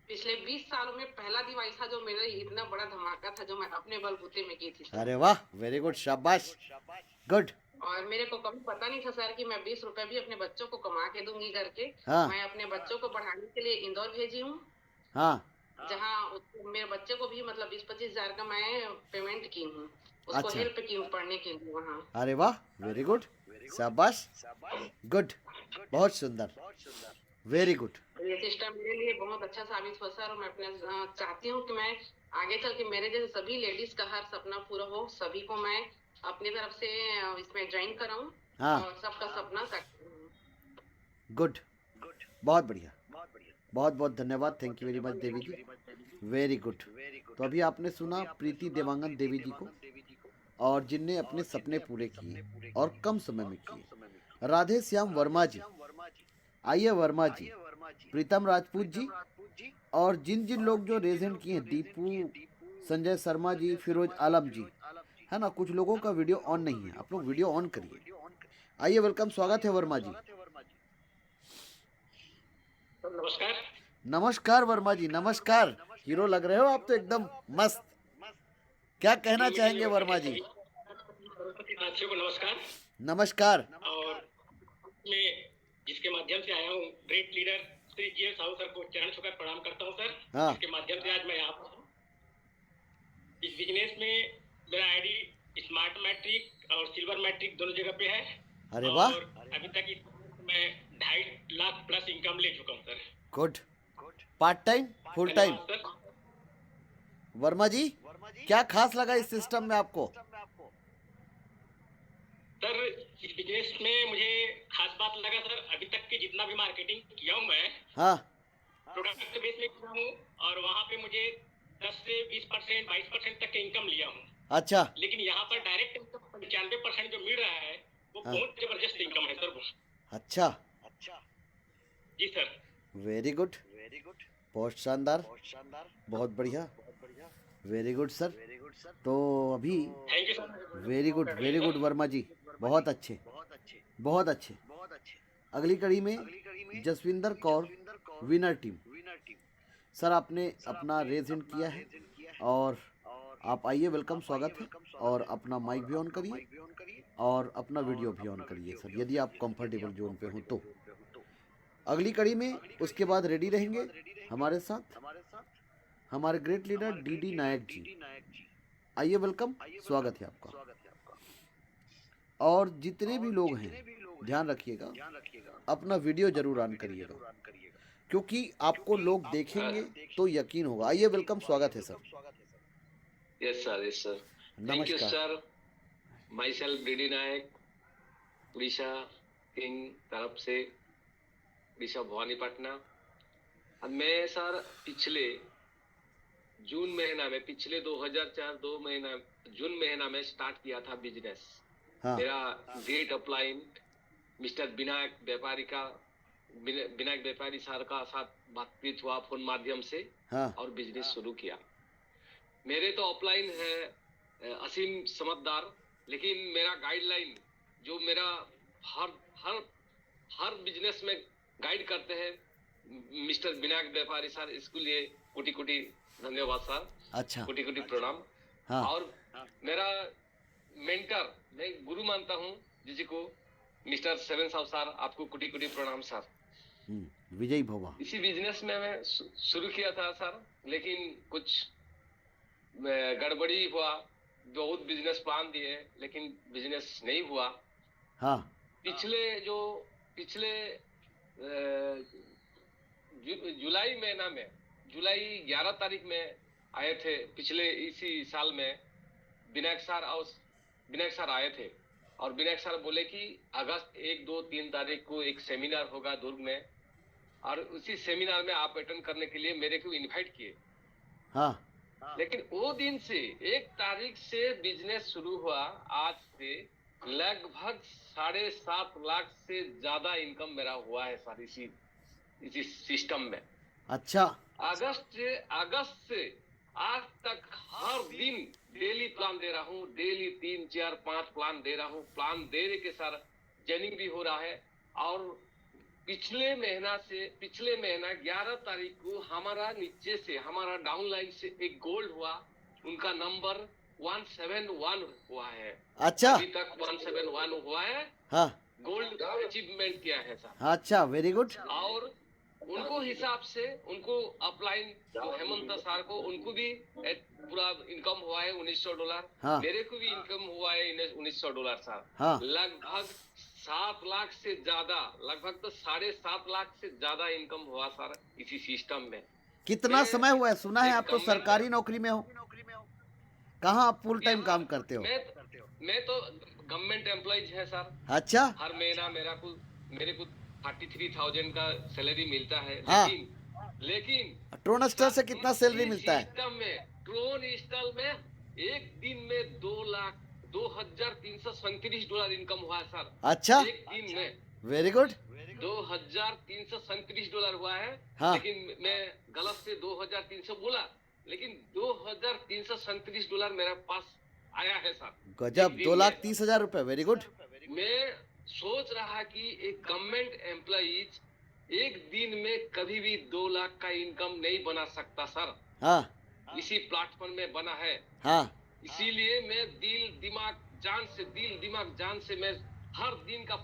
पिछले 20 सालों में पहला दिवाली था जो मेरा इतना बड़ा धमाका था, जो मैं अपने बलबूते में की थी सर। अरे वाह, वेरी गुड, शाबाश, गुड। और मेरे को कभी पता नहीं था सर कि मैं 20 रुपए भी अपने बच्चों को कमा के दूंगी करके। हाँ, मैं अपने बच्चों को पढ़ाने के लिए इंदौर भेजी हूँ। हाँ, जहाँ मेरे बच्चे को भी मतलब 20-25 हजार का मैं पेमेंट की हूँ, उसको अच्छा। हेल्प की हूँ पढ़ने के लिए वहाँ। अरे वाह, वेरी गुड, शाबाश, गुड, बहुत सुंदर, वेरी गुड। ये सिस्टम मेरे लिए बहुत अच्छा साबित हुआ सर। और मैं अपने चाहती हूँ कि मैं आगे चल के मेरे जैसे सभी लेडीज का हर सपना पूरा हो, सभी को मैं अपनी तरफ से इसमें ज्वाइन कराऊं। हाँ, और सबका सपना साकार करूं। गुड, बहुत बढ़िया, बहुत बहुत धन्यवाद, thank you very much Devi ji, very good. तो अभी आपने सुना प्रीति देवांगन देवी जी को, और जिनने अपने सपने पूरे किए और कम समय में किए। राधे श्याम वर्मा जी, आइए वर्मा जी, प्रीतम राजपूत जी, और जिन जिन लोग जो रेजेंट किए हैं, दीपू, संजय शर्मा जी, फिरोज आलम जी, है ना। कुछ लोगों का वीडियो ऑन नहीं है, आप लोग वीडियो ऑन करिए। आइए, वेलकम, स्वागत है वर्मा जी। नमस्कार। नमस्कार वर्मा जी, नमस्कार, हीरो लग रहे हो आप तो, एकदम मस्त। क्या कहना चाहेंगे वर्मा जी? साथियों को नमस्कार। नमस्कार। और मैं जिसके माध्यम से आया हूँ, ग्रेट लीडर श्री जी साहू सर को चरण छूकर प्रणाम करता हूँ सर। हाँ, इसके माध्यम से आज मैं यहाँ पर हूँ। इस बिजनेस में मेरा आईडी स्मार्ट मैट्रिक और सिल्वर मैट्रिक दोनों जगह पे है। अरे वाह, और अभी तक मैं 2.5 लाख प्लस इनकम ले चुका हूँ sir. Good. Part time, full time? धन्यवाद सर। वर्मा जी, क्या खास लगा इस सिस्टम में आपको? सर इस बिजनेस में मुझे खास बात लगा सर, अभी तक के जितना भी मार्केटिंग किया हूँ मैं हाँ, प्रोडक्ट बेस में किया हूँ, और वहाँ पे मुझे 10 से 20%, 22% तक के इनकम लिया हूँ। अच्छा लेकिन यहाँ पर डायरेक्ट इनकम 95% जो मिल रहा है वो हाँ। बहुत जबरदस्त इनकम है सर वो। अच्छा, जी सर। वेरी गुड, बहुत शानदार, बहुत बढ़िया, वेरी गुड सर। तो अभी thank you sir. Very good Verma ji, बहुत अच्छे, बहुत अच्छे। अगली कड़ी में Jasvinder Kaur, winner team. Sir आपने अपना रेज इन किया है और आप आइए, वेलकम, स्वागत है। और अपना माइक भी ऑन करिए और अपना वीडियो भी ऑन करिए सर, यदि आप कंफर्टेबल जोन पे हो तो। अगली कड़ी में उसके बाद रेडी रहेंगे हमारे साथ हमारे ग्रेट लीडर डीडी नायक जी। आइए, वेलकम, स्वागत है आपका। और जितने भी लोग हैं ध्यान रखिएगा, अपना वीडियो जरूर ऑन करिएगा, क्योंकि आपको लोग देखेंगे तो यकीन होगा। आइए, वेलकम, स्वागत है sir. Yes sir, yes sir. Thank you नमस्कार sir. Myself DD Nayak, Orissa king तरफ से, उड़ीसा भवानीपटना। अब मैं सर पिछले जून महीना में, पिछले 2004 जून महीना में स्टार्ट किया था बिजनेस। हाँ, मेरा ग्रेट अपलाइन मिस्टर विनायक व्यापारी सर का साथ बातचीत हुआ फोन माध्यम से, हाँ, और बिजनेस शुरू किया। मेरे तो अपलाइन है असीम समझदार, लेकिन मेरा गाइडलाइन जो मेरा हर बिजनेस में गाइड करते हैं मिस्टर विनायक व्यापारी सर, इसके लिए कोटि कोटि धन्यवाद सर, अच्छा, कोटि कोटि प्रणाम। हाँ, और मेरा मेंटर, मैं गुरु मानता हूँ जिसी को, मिस्टर सेवन साहब सर, आपको कोटि कोटि प्रणाम सर। विजय भवा। इसी बिजनेस में मैं शुरू किया था सर, लेकिन कुछ गड़बड़ी हुआ, बहुत बिजनेस प्लान दिए लेकिन बिजनेस नहीं हुआ। हाँ, पिछले जुलाई महीना में, जुलाई 11 तारीख में आए थे, पिछले इसी साल में विनायक सर आए थे, और विनायक सर बोले कि अगस्त 1, 2, 3 तारीख को एक सेमिनार होगा दुर्ग में, और उसी सेमिनार में आप अटेंड करने के लिए मेरे को इनवाइट किए। हाँ, लेकिन वो दिन से 1 तारीख से बिजनेस शुरू हुआ, आज से लगभग 7.5 लाख से ज्यादा इनकम मेरा हुआ है सर इसी सिस्टम में। अच्छा, अगस्त से आज तक हर दिन डेली प्लान दे रहा हूँ, डेली 3, 4, 5 प्लान दे रहा हूँ। प्लान देने के साथ ट्रेनिंग भी हो रहा है। और पिछले महीना 11 तारीख को हमारा नीचे से, हमारा डाउनलाइन से एक गोल्ड हुआ, उनका नंबर 171 हुआ है। अच्छा, अभी तक 171 हुआ है, हाँ, गोल्ड अचीवमेंट किया है सर। अच्छा, वेरी गुड। और उनको हिसाब से, उनको अपलाइन जो हेमंत सर को, उनको भी पूरा इनकम हुआ है $1900। हाँ, मेरे को भी इनकम हुआ है $1900 सर। हाँ, लगभग 7 लाख से ज्यादा, लगभग तो 7.5 लाख से ज्यादा इनकम हुआ सर इसी सिस्टम में। कितना समय हुआ है? सुना है आप तो एक सरकारी नौकरी में हो, कहाँ आप फुल टाइम काम करते हो? मैं तो गवर्नमेंट एम्प्लॉइज है सर। अच्छा, हर महीना मेरे को 33,000 का सैलरी मिलता है। हाँ, लेकिन ट्रोन स्टार से कितना सैलरी मिलता है? सिस्टम में, ट्रोन स्टार में एक दिन में $2,337 इनकम हुआ है सर। अच्छा, एक दिन में वेरी गुड, $2,337 हुआ है। हाँ, लेकिन मैं गलत से 2,300 बोला, लेकिन $2,337 मेरे पास आया है सर। गजब, 2,30,000 रुपए, वेरी गुड। मैं सोच रहा कि एक गवर्नमेंट एम्प्लॉइज एक दिन में कभी भी 2 लाख का इनकम नहीं बना सकता सर। हाँ, इसी प्लेटफॉर्म में बना है। हाँ, इसीलिए मैं दिल दिमाग जान से मैं हर दिन का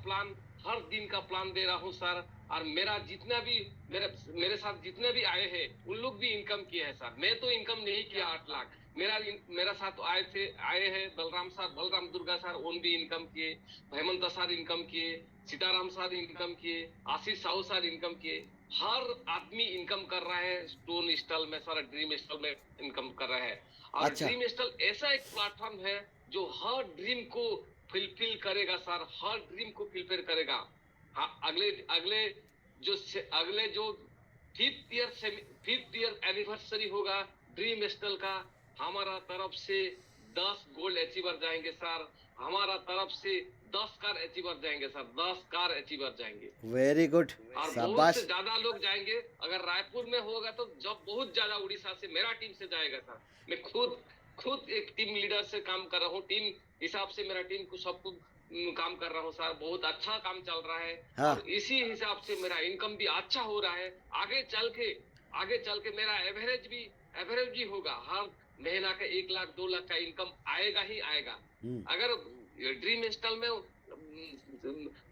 प्लान दे रहा हूँ सर। और मेरा जितना भी मेरे साथ जितने भी आए हैं उन लोग भी इनकम किए हैं सर। मैं तो इनकम नहीं किया 8 लाख। मेरा साथ आए हैं बलराम दुर्गा सर, उन भी इनकम किए, हेमंत सर इनकम किए, सीताराम सर इनकम किए, आशीष साहू सर इनकम किए। हर आदमी इनकम कर रहा है स्टोन स्टॉल में सर, ड्रीम स्टॉल में इनकम कर रहा है। और अच्छा। ड्रीम स्टॉल ऐसा एक प्लेटफॉर्म है जो हर ड्रीम को फुलफिल करेगा सर, हर ड्रीम को फुलफिल करेगा। हाँ, अगले जो 5th ईयर एनिवर्सरी होगा ड्रीम स्टॉल का, हमारा तरफ से 10 गोल्ड अचीवर जाएंगे सर, हमारा तरफ से 10 कार अचीवर जाएंगे सर, 10 कार अचीवर जाएंगे। वेरी गुड, और बहुत शाबाश। से ज्यादा लोग जाएंगे। अगर रायपुर में होगा तो जब बहुत ज्यादा उड़ीसा से मेरा टीम से जाएगा सर। मैं खुद एक टीम लीडर से काम कर रहा हूँ, टीम हिसाब से मेरा टीम को सबको काम कर रहा हूँ सर। बहुत अच्छा काम चल रहा है। हाँ। और इसी हिसाब से मेरा इनकम भी अच्छा हो रहा है। आगे चल के मेरा एवरेज भी होगा। हर महीना का 1 लाख 2 लाख का इनकम आएगा ही आएगा। अगर ड्रीम स्टॉल में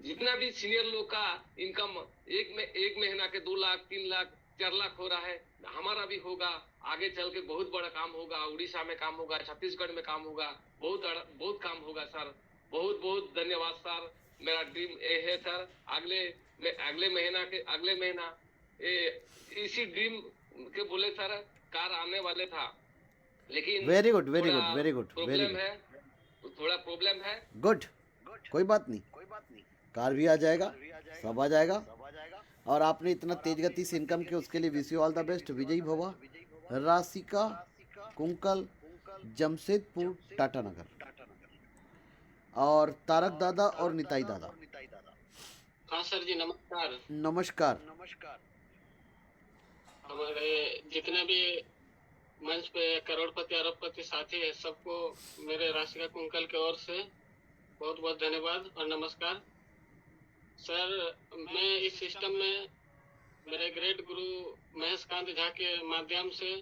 जितना भी सीनियर लोग का इनकम एक महीना के 2 लाख 3 लाख 4 लाख हो रहा है, हमारा भी होगा। आगे चल के बहुत बड़ा काम होगा, उड़ीसा में काम होगा, छत्तीसगढ़ में काम होगा, बहुत काम होगा सर। बहुत धन्यवाद सर। मेरा ड्रीम ये है सर। अगले महीना इसी ड्रीम के बोले सर कार आने वाले था, लेकिन वेरी गुड प्रॉब्लम है, थोड़ा प्रॉब्लम है। गुड, कोई बात नहीं, कार भी आ जाएगा, सब आ जाएगा। और आपने इतना तेज गति से इनकम किया, उसके लिए wish you all the best. विजयी भवा, राशिका, कुंकल, जमशेदपुर, टाटानगर, और तारक दादा और निताई दादा। हाँ सर जी, नमस्कार। नमस्कार। हमारे जितने भी मंच पे करोड़पति अरबपति साथी है, सबको मेरे राशिका कुंकल की ओर से बहुत बहुत धन्यवाद और नमस्कार। सर, मैं इस सिस्टम में मेरे ग्रेट गुरु महेश कांत झा के माध्यम से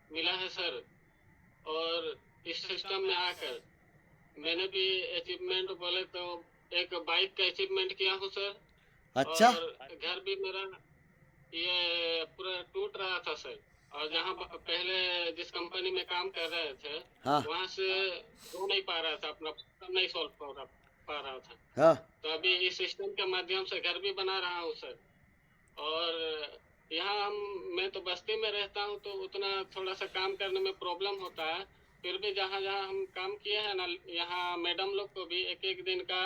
मिला है सर, और इस सिस्टम में आकर मैंने भी अचीवमेंट बोले तो एक बाइक का अचीवमेंट किया हूँ सर। अच्छा। और घर भी मेरा ये पूरा टूट रहा था सर, और जहाँ पहले जिस कंपनी में काम कर रहे थे, हाँ। वहाँ से हो नहीं पा रहा था, अपना प्रॉब्लम नहीं सॉल्व पा रहा था। हाँ। तो अभी इस सिस्टम के माध्यम से घर भी बना रहा हूँ सर। और यहाँ मैं तो बस्ती में रहता हूँ, तो उतना थोड़ा सा काम करने में प्रॉब्लम होता है। फिर भी जहाँ हम काम किए हैं ना, यहाँ मैडम लोग को भी एक दिन का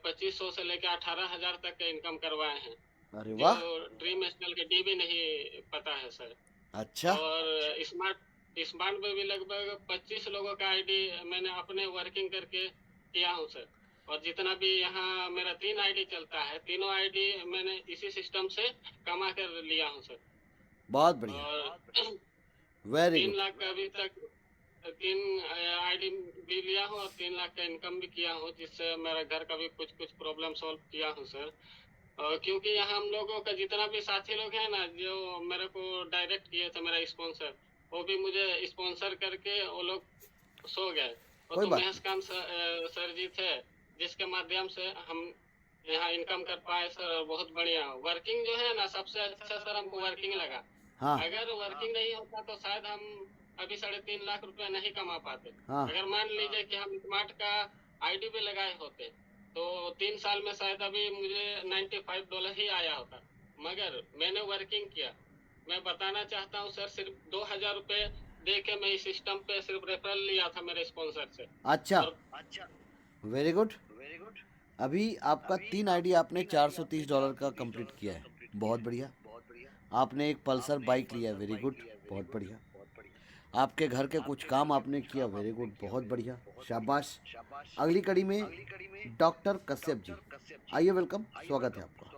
2500 से लेकर 18,000 तक का इनकम करवाए हैं। अरे वाह। जो ड्रीम स्टॉल के डी भी नहीं पता है सर। अच्छा। और स्मार्ट में भी लगभग 25 लोगों का आईडी मैंने अपने वर्किंग करके किया हूँ सर। और जितना भी यहाँ मेरा 3 आईडी चलता है, तीनों आईडी मैंने इसी सिस्टम से कमा कर लिया हूँ सर। बहुत बढ़िया, और वेरी 3 गुड। लाख का अभी तक 3 आईडी भी लिया हूँ और 3 लाख का इनकम भी किया हूँ, जिससे मेरा घर का भी कुछ प्रॉब्लम सॉल्व किया हूँ सर। और क्योंकि यहाँ हम लोगों का जितना भी साथी लोग हैं ना, जो मेरे को डायरेक्ट किए थे, मेरा स्पॉन्सर, वो भी मुझे स्पॉन्सर करके वो लोग सो गए। वो कोई तो बात महेश कांत सर जी थे, जिसके माध्यम से हम यहाँ इनकम कर पाए सर। और बहुत बढ़िया वर्किंग जो है ना, सबसे अच्छा सर हमको वर्किंग लगा। हाँ। अगर वर्किंग नहीं होता तो शायद हम अभी 3.5 लाख रुपया नहीं कमा पाते। हाँ। अगर मान लीजिए कि हम स्मार्ट का आईडी भी लगाए होते, तो 3 साल में शायद अभी मुझे $95 ही आया होता। मगर मैंने वर्किंग किया। मैं बताना चाहता हूँ सर, सिर्फ 2,000 रुपए दे के मैं इस सिस्टम पे सिर्फ रेफरल लिया था मेरे स्पॉन्सर से। अच्छा, अच्छा, वेरी गुड। अभी आपका 3 आईडी आपने $430 का कंप्लीट किया है, बहुत बढ़िया। आपने एक पल्सर बाइक लिया, वेरी गुड, बहुत बढ़िया। आपके घर के कुछ काम आपने किया, वेरी गुड, बहुत बढ़िया, शाबाश। अगली कड़ी में डॉक्टर कश्यप जी, आइए, वेलकम, स्वागत है आपका।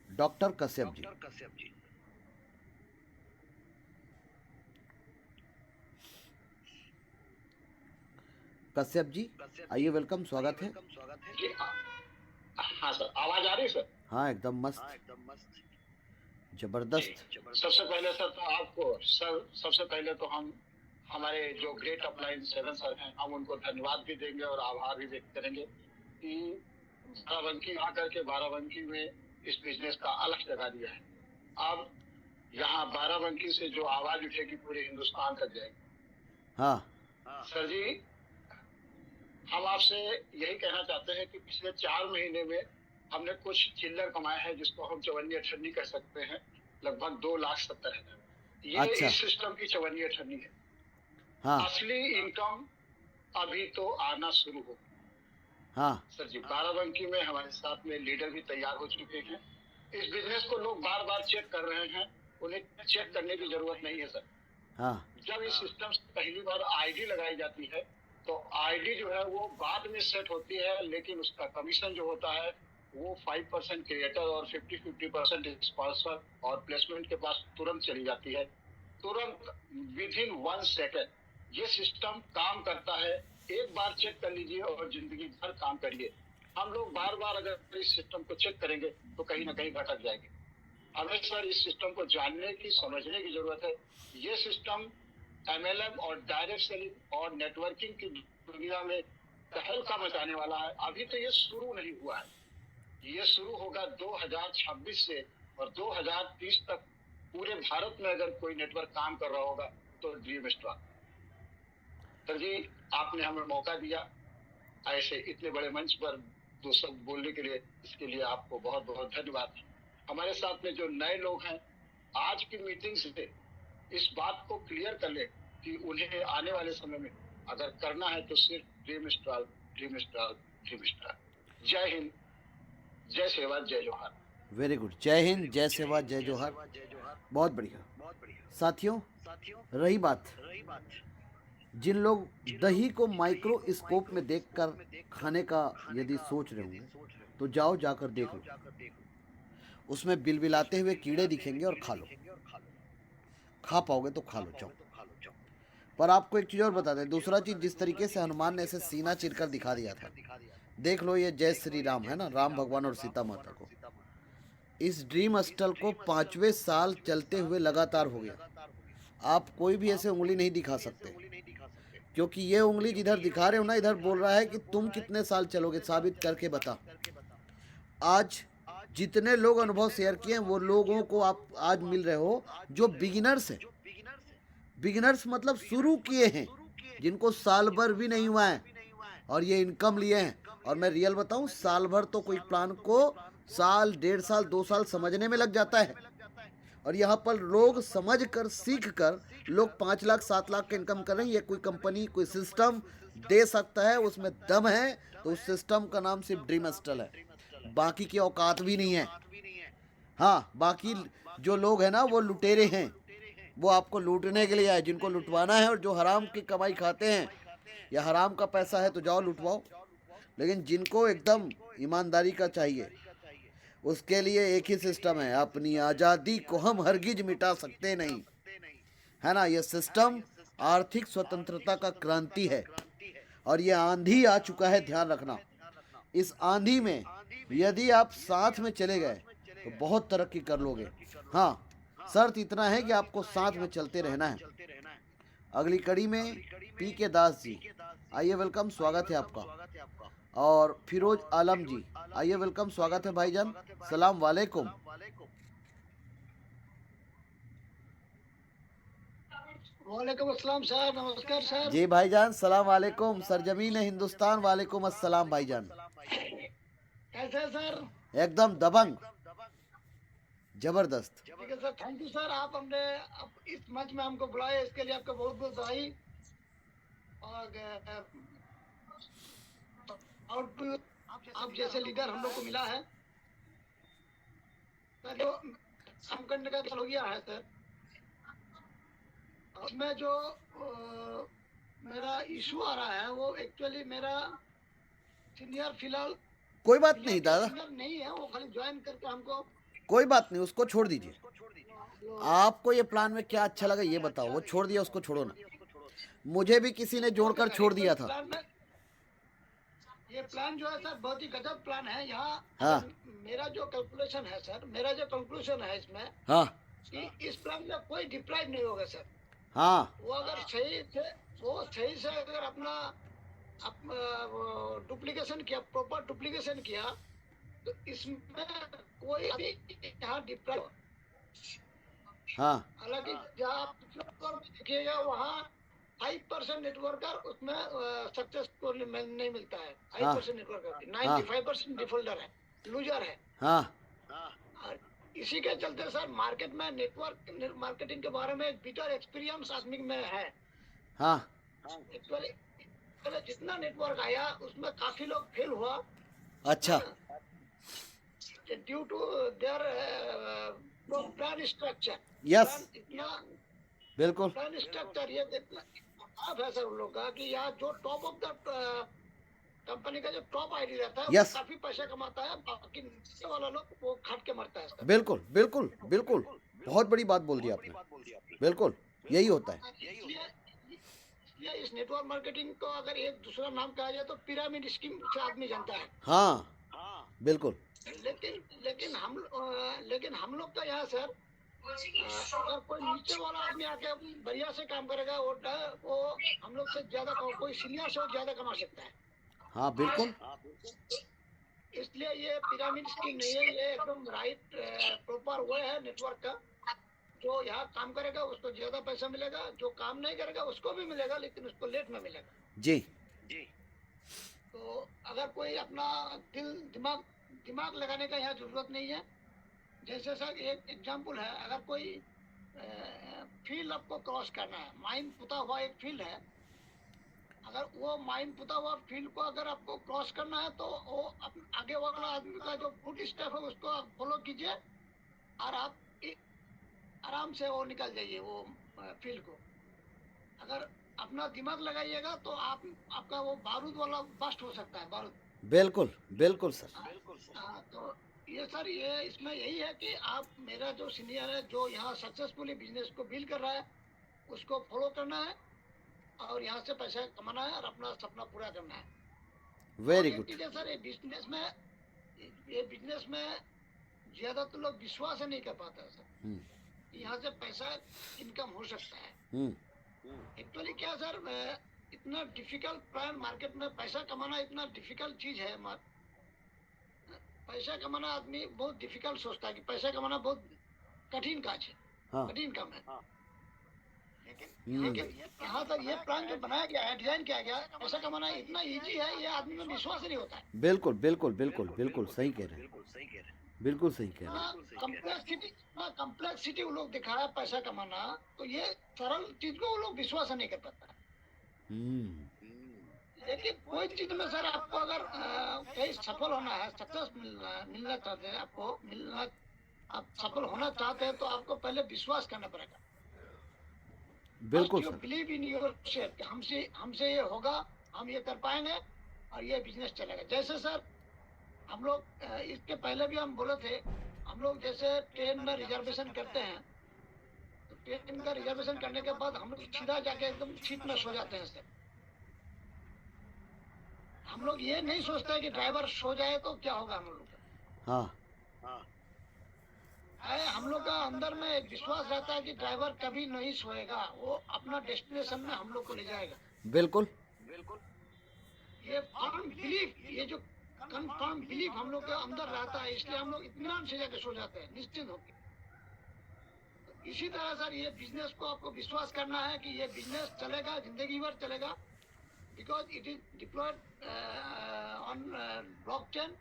डॉक्टर कश्यप जी। कश्यप जी आइए, वेलकम, स्वागत है। हाँ सर, आवाज आ रही है सर? हाँ, एकदम मस्त, जबरदस्त। सबसे पहले सर तो आपको सबसे पहले तो हम हमारे जो ग्रेट अपलाइन 7 सर हैं, हम उनको धन्यवाद भी देंगे और आभार भी व्यक्त करेंगे कि बाराबंकी आकर के बाराबंकी में इस बिजनेस का अलग जगह दिया है। अब यहाँ बाराबंकी से जो आवाज उठेगी पूरे हिंदुस्तान तक जाएगी। हाँ सर जी, हम आपसे यही कहना चाहते हैं कि पिछले 4 महीने में हमने कुछ चिल्लर कमाए हैं, जिसको हम चवन्नी अठन्नी कह सकते हैं, लगभग 2,70,000। ये अच्छा। इस सिस्टम की चवन्नी अठन्नी है। हाँ असली इनकम अभी तो आना शुरू हो। हाँ सर जी, बाराबंकी में हमारे साथ में लीडर भी तैयार हो चुके हैं। इस बिजनेस को लोग बार बार चेक कर रहे हैं, उन्हें चेक करने की जरूरत नहीं है सर। हाँ जब इस सिस्टम से पहली बार आईडी लगाई जाती है तो आईडी जो है वो बाद में सेट होती है, लेकिन उसका कमीशन जो होता है वो 5% क्रिएटर और 50% स्पॉन्सर और प्लेसमेंट के पास तुरंत चली जाती है। तुरंत विदिन 1 सेकेंड ये सिस्टम काम करता है। एक बार चेक कर लीजिए और जिंदगी भर काम करिए। हम लोग बार बार अगर इस सिस्टम को चेक करेंगे तो कहीं ना कहीं भटक जाएंगे। हमें सर इस सिस्टम को जानने की, समझने की जरूरत है। ये सिस्टम MLM और डायरेक्ट सेलिंग और नेटवर्किंग की दुनिया में तहलका मचाने वाला है। अभी तो ये शुरू नहीं हुआ है, ये शुरू होगा 2026 से, और 2030 तक पूरे भारत में अगर कोई नेटवर्क काम कर रहा होगा तो ड्रीम स्टार। सर जी, आपने हमें मौका दिया ऐसे इतने बड़े मंच पर 2 शब्द बोलने के लिए, इसके लिए आपको बहुत बहुत धन्यवाद। हमारे साथ में जो नए लोग हैं, आज की मीटिंग से इस बात को क्लियर कर ले कि उन्हें आने वाले समय में अगर करना है तो सिर्फ dream star, dream star, dream star. जय हिंद, जय सेवा, जय जोहार। Very good. जय हिंद, जय सेवा, जय जोहार। बहुत बढ़िया। साथियों, रही बात जिन लोग दही को माइक्रोस्कोप में देखकर खाने का यदि सोच रहे होंगे तो जाओ जाकर देख लो, उसमें बिलबिलाते हुए कीड़े दिखेंगे और खा लो। खा पाओगे तो खा लो, जाओ। पर आपको एक चीज़ और बता दें, दूसरा चीज़, जिस तरीके से हनुमान ने ऐसे सीना चिरकर दिखा दिया था, देख लो, ये जय श्री राम है ना, राम भगवान और सीता माता को। इस ड्रीम स्टल को 5वें साल चलते हुए लगातार हो गया। आप कोई भी ऐसे उंगली नहीं दिखा सकते, क्योंकि ये उंगली जिधर दिखा रहे हो ना, इधर बोल रहा है कि तुम कितने साल चलोगे, साबित करके बता। आज जितने लोग अनुभव शेयर किए हैं वो लोगों को आप आज मिल रहे हो जो बिगिनर्स हैं। बिगिनर्स मतलब शुरू किए हैं, जिनको साल भर भी नहीं हुआ है और ये इनकम लिए हैं। और मैं रियल बताऊं, साल भर तो कोई प्लान को साल, 1.5 साल, 2 साल समझने में लग जाता है। और यहाँ पर लोग समझ कर, सीख कर लोग 5 लाख 7 लाख का इनकम कर रहे हैं। ये कोई कंपनी, कोई सिस्टम दे सकता है, उसमें दम है, तो उस सिस्टम का नाम सिर्फ ड्रीम स्टल है। बाकी की औकात भी नहीं है। हाँ, बाकी जो लोग हैं ना, वो लुटेरे हैं, वो आपको लूटने के लिए आए। जिनको लुटवाना है और जो हराम की कमाई खाते हैं या हराम का पैसा है तो जाओ लुटवाओ। लेकिन जिनको एकदम ईमानदारी का चाहिए, उसके लिए एक ही सिस्टम है, अपनी आज़ादी को हम हरगिज मिटा सकते नहीं, है ना। ये सिस्टम आर्थिक स्वतंत्रता का क्रांति है और ये आंधी आ चुका है, ध्यान रखना। इस आंधी में यदि आप साथ में चले गए तो बहुत तरक्की कर लोगे। हाँ, शर्त इतना है कि आपको साथ में चलते रहना है। अगली कड़ी में PK दास जी, आइए, वेलकम, स्वागत है आपका। और फिरोज आलम जी, आइए, वेलकम, स्वागत है भाईजान, सलाम वालेकुम। वालेकुम अस्सलाम सर, नमस्कार सर। जी भाईजान, सलाम वालेकुम। सरजमीन हिंदुस्तान, वालेकुम अस्सलाम भाईजान। कैसे सर? एकदम दबंग, जबरदस्त। ठीक है सर, थैंक यू सर। आप हमने इस मंच में हमको बुलाया, इसके लिए आपका बहुत बहुत बधाई। और आप जैसे लीडर हम लोग को मिला है सर, जो समखंड का हो गया है सर, उसमें जो मेरा इशू आ रहा है वो एक्चुअली मेरा सीनियर फिलहाल कोई बात नहीं दादा, सीनियर नहीं है, वो खाली ज्वाइन करके हमको। कोई बात नहीं, उसको छोड़ दीजिए। आपको ये प्लान में क्या अच्छा लगा ये बताओ। वो छोड़ दिया, उसको छोड़ो ना। मुझे भी किसी ने जोड़कर छोड़ दिया था। ये प्लान जो है सर बहुत ही गजब प्लान है। यहाँ हाँ। मेरा जो कैलकुलेशन है सर, मेरा जो कैलकुलेशन है इसमें, हाँ, कि इस प्लान में कोई डिप्राइव नहीं होगा सर। हाँ वो अगर सही से वो सही से अगर अपना डुप्लीकेशन किया, प्रॉपर डुप्लीकेशन किया, तो इसमें कोई भी यहाँ डिफरेंस, हाँ हालांकि जहाँ आप नेटवर्क देखिएगा वहाँ 5% नेटवर्कर उसमें सक्सेस को नहीं मिलता है। 5% नेटवर्कर, 95% डिफॉल्टर है, लूजर है। हाँ और इसी के चलते सर मार्केट में नेटवर्क मार्केटिंग के बारे में एक बिटर एक्सपीरियंस आदमी में है। हाँ एक्चुअली पहले जितना नेटवर्क आया उसमें काफी लोग फेल हुआ अच्छा due to their plan structure. Yes इतना बिल्कुल प्लान स्ट्रक्चर ये इतना खराब है सर उन लोग का कि यहाँ जो टॉप ऑफ द कंपनी का जो टॉप आईडी रहता है Yes. वो काफी पैसा कमाता है, बाकी नीचे वाला लोग वो खट के मरता है सर। बिल्कुल बिल्कुल बिल्कुल बहुत बड़ी बात बोल दी आपने, बिल्कुल यही होता है। इसलिए इस नेटवर्क मार्केटिंग को अगर एक दूसरा नाम कहा जाए तो पिरामिड स्कीम से आदमी जानता है। हाँ बिल्कुल लेकिन हम लोग का यहाँ सर अगर कोई नीचे वाला आदमी आके बढ़िया से काम करेगा वो हम लोग से ज्यादा कोई सीनियर से ज्यादा कमा सकता है। हाँ बिल्कुल इसलिए ये पिरामिड स्कीम नहीं है, ये एकदम राइट प्रॉपर वे है नेटवर्क का। जो यहाँ काम करेगा उसको ज्यादा पैसा मिलेगा, जो काम नहीं करेगा उसको भी मिलेगा लेकिन उसको लेट में मिलेगा। जी तो अगर कोई अपना दिमाग लगाने का यहाँ जरूरत नहीं है। जैसे सर एक एग्जांपल है, अगर कोई फील्ड आपको क्रॉस करना है, माइन पुता हुआ एक फील्ड है, अगर वो माइन पुता हुआ फील्ड को अगर आपको क्रॉस करना है तो वो आगे वाला आदमी का जो फुट स्टेप है उसको आप फॉलो कीजिए और आप आराम से वो निकल जाइए वो फील्ड को। अगर अपना दिमाग लगाइएगा तो आपका वो बारूद वाला बस्ट हो सकता है, बारूद। बिल्कुल बिल्कुल सर। तो ये सर ये इसमें यही है कि आप मेरा जो सीनियर है जो यहाँ सक्सेसफुली बिजनेस को बिल्ड कर रहा है उसको फॉलो करना है और यहाँ से पैसा कमाना है और अपना सपना पूरा करना है। वेरी गुड सर ये बिजनेस में ज्यादा तो लोग विश्वास नहीं कर पाते हैं सर। यहाँ से पैसा इनकम हो सकता है। एक्चुअली क्या सर इतना डिफिकल्ट प्लान मार्केट में पैसा कमाना इतना डिफिकल्ट चीज है। पैसा कमाना आदमी बहुत डिफिकल्ट सोचता है कि पैसा कमाना बहुत कठिन काज है, हाँ कठिन काम है। लेकिन यहाँ तक ये प्लान जो बनाया गया है, डिजाइन किया गया, पैसा कमाना इतना इजी है, ये आदमी में विश्वास नहीं होता है। बिल्कुल बिल्कुल बिल्कुल बिल्कुल सही कह रहे हैं, बिल्कुल सही कह रहे हैं। कम्प्लेक्सिटी वो लोग दिखाया पैसा कमाना, तो ये सरल चीज को वो लोग विश्वास नहीं कर पाता। लेकिन कोई चीज में सर आपको अगर कहीं सफल होना है, सक्सेस मिलना चाहते हैं, आप सफल होना चाहते हैं तो आपको पहले विश्वास करना पड़ेगा। बिल्कुल sir. Believe in your self, हमसे ये होगा, हम ये कर पाएंगे और ये बिजनेस चलेगा। जैसे सर हम लोग इसके पहले भी हम बोले थे, हम लोग जैसे ट्रेन में रिजर्वेशन करते हैं तो ट्रेन का रिजर्वेशन करने के बाद हम लोग सीधा जाके एकदम सीट में सो जाते हैं सर। हम लोग ये नहीं सोचते कि ड्राइवर सो जाए तो क्या होगा हम लोग का। हाँ हम लोग का अंदर में एक विश्वास रहता है कि ड्राइवर कभी नहीं सोएगा, वो अपना डेस्टिनेशन में हम लोग को ले जाएगा। बिल्कुल ये फर्म बिलीफ, ये जो कंफर्म बिलीफ हम लोग के अंदर रहता है, इसलिए हम लोग इत्मीनान से जाके सो जाते हैं निश्चिंत होकर। तो इसी तरह सर ये बिजनेस को आपको विश्वास करना है कि ये बिजनेस चलेगा, जिंदगी भर चलेगा, because it is diploid on blockchain.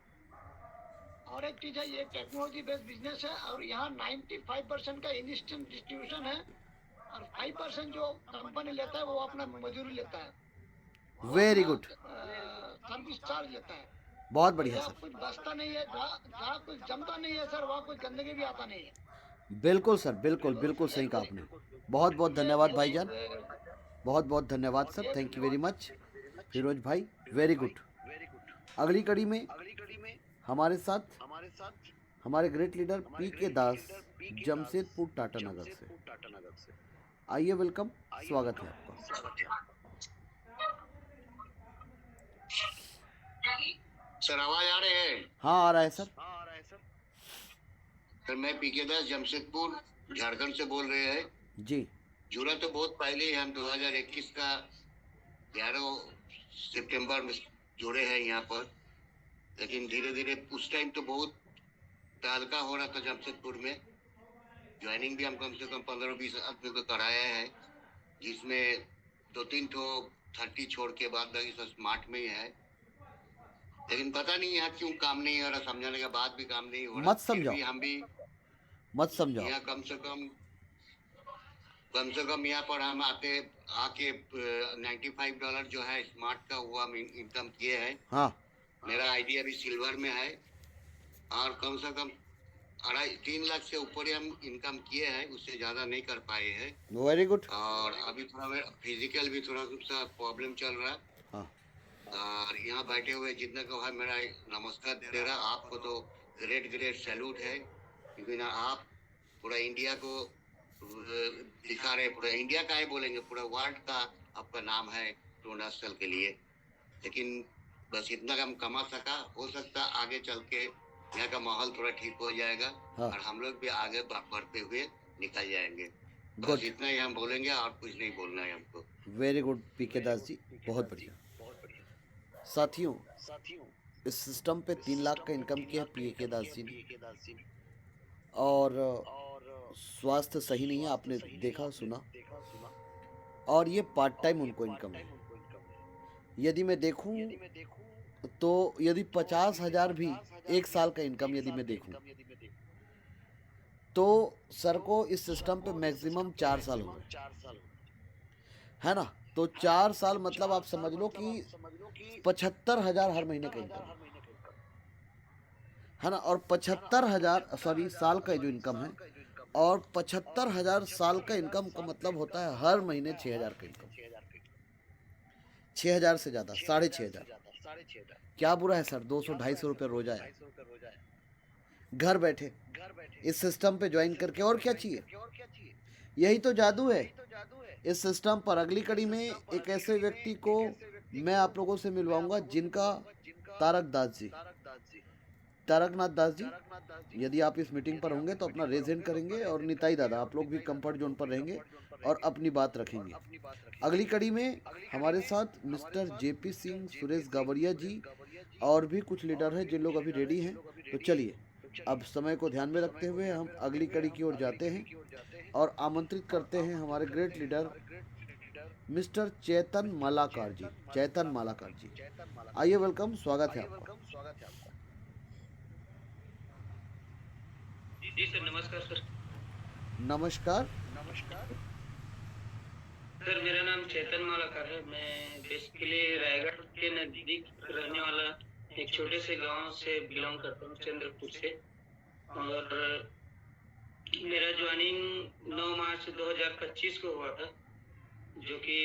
और एक चीज है, ये टेक्नोलॉजी बेस्ड बिजनेस है और यहाँ 95% का इंस्टेंट डिस्ट्रीब्यूशन है और 5% जो कंपनी लेता है वो अपना मजदूरी लेता है, वेरी गुड, सर्विस चार्ज लेता है। बहुत बढ़िया सर। कुछ बचता नहीं है, जहाँ कुछ जमता नहीं है सर वहाँ कुछ गंदगी भी आता नहीं है। बिल्कुल सर, बिल्कुल बिल्कुल सही कहा आपने। बहुत बहुत धन्यवाद भाईजान, बहुत बहुत धन्यवाद sir, thank you very much Firoz भाई, वेरी गुड। अगली कड़ी में हमारे साथ हमारे great leader PK Das, Jamshedpur Tata Nagar से। आइए, वेलकम, स्वागत है आपका। सर आवाज आ रही है? हाँ आ रहा है सर। सर मैं PK दास, जमशेदपुर झारखंड से बोल रहे हैं। जी जुड़ा तो बहुत पहले ही, हम 2021 का 11 सितंबर में जुड़े हैं यहाँ पर, लेकिन धीरे धीरे उस टाइम तो बहुत तहलका हो रहा था जमशेदपुर में। ज्वाइनिंग भी हम कम से कम 15-20 आदमी को कराया है, जिसमें 2-3 ठो 30 छोड़ के बाद बाकी सब स्मार्ट में ही है। लेकिन पता नहीं यहाँ क्यों काम नहीं हो रहा, समझाने के बाद भी काम नहीं हो रहा। मत समझाओ, हम भी मत समझाओ। यहाँ कम से कम यहाँ पर हम आके $95 जो है स्मार्ट का हुआ इनकम किए हैं। हाँ, मेरा आईडी अभी सिल्वर में है और कम से कम 2.5-3 लाख से ऊपर ही हम इनकम किए हैं, उससे ज्यादा नहीं कर पाए हैं। Very good. और अभी थोड़ा मेरा फिजिकल भी थोड़ा सा प्रॉब्लम चल रहा है। हाँ, और यहाँ बैठे हुए जितने को है मेरा नमस्कार दे रहा। आपको तो ग्रेट सैल्यूट है, क्योंकि ना आप पूरा इंडिया को दिखा रहे, पूरा इंडिया का है बोलेंगे, पूरा वर्ल्ड का आपका नाम है टूर्नास्थल के लिए। लेकिन बस इतना हम कमा सका, हो सकता आगे चल के यहाँ का माहौल थोड़ा ठीक हो जाएगा। हाँ। और हम लोग भी आगे बढ़ते हुए निकल जाएंगे। Good. बस इतना ही हम बोलेंगे और कुछ नहीं बोलना है हमको। वेरी गुड पीके दास जी, बहुत बढ़िया। साथियों, इस सिस्टम पे 3 लाख का इनकम किया पीके दास जी ने, और स्वास्थ्य सही नहीं है, आपने देखा सुना, और ये पार्ट टाइम उनको इनकम है। यदि मैं देखूं तो यदि 50,000 भी 1 साल का इनकम यदि मैं देखूं तो सर को इस सिस्टम पे मैक्सिमम 4 साल हो गए, है ना। तो 4 साल मतलब आप समझ लो कि 75,000 हर महीने का इनकम है ना। और 75,000 साल का जो इनकम है, और 75,000 साल का इनकम का मतलब होता है हर महीने 6,000 का इनकम। 6,000 से ज़्यादा, 6,500। क्या बुरा है सर, 200-250 रुपये रोजा है, घर बैठे इस सिस्टम पे ज्वाइन करके। और क्या चाहिए, यही तो जादू है इस सिस्टम पर। अगली कड़ी में एक ऐसे व्यक्ति को मैं आप लोगों से मिलवाऊंगा जिनका तारकनाथ दास जी, यदि आप इस मीटिंग पर होंगे तो अपना रेजेंट करेंगे, और निताई दादा आप लोग भी कंफर्ट जोन पर रहेंगे और अपनी बात रखेंगे। अगली कड़ी में हमारे साथ मिस्टर जेपी सिंह, सुरेश गावरिया जी और भी कुछ लीडर हैं जिन लोग अभी रेडी हैं। तो चलिए अब समय को ध्यान में रखते हुए हम अगली कड़ी की ओर जाते हैं और आमंत्रित करते हैं हमारे ग्रेट लीडर मिस्टर चेतन मालाकार जी। आइए, वेलकम, स्वागत है आपका। जी सर, नमस्कार सर। नमस्कार सर, मेरा नाम चेतन मालाकार है। मैं बेसिकली रायगढ़ के नजदीक रहने वाला एक छोटे से गांव से बिलोंग करता हूँ, चंद्रपुर से। और मेरा ज्वाइनिंग 9 मार्च 2025 को हुआ था, जो कि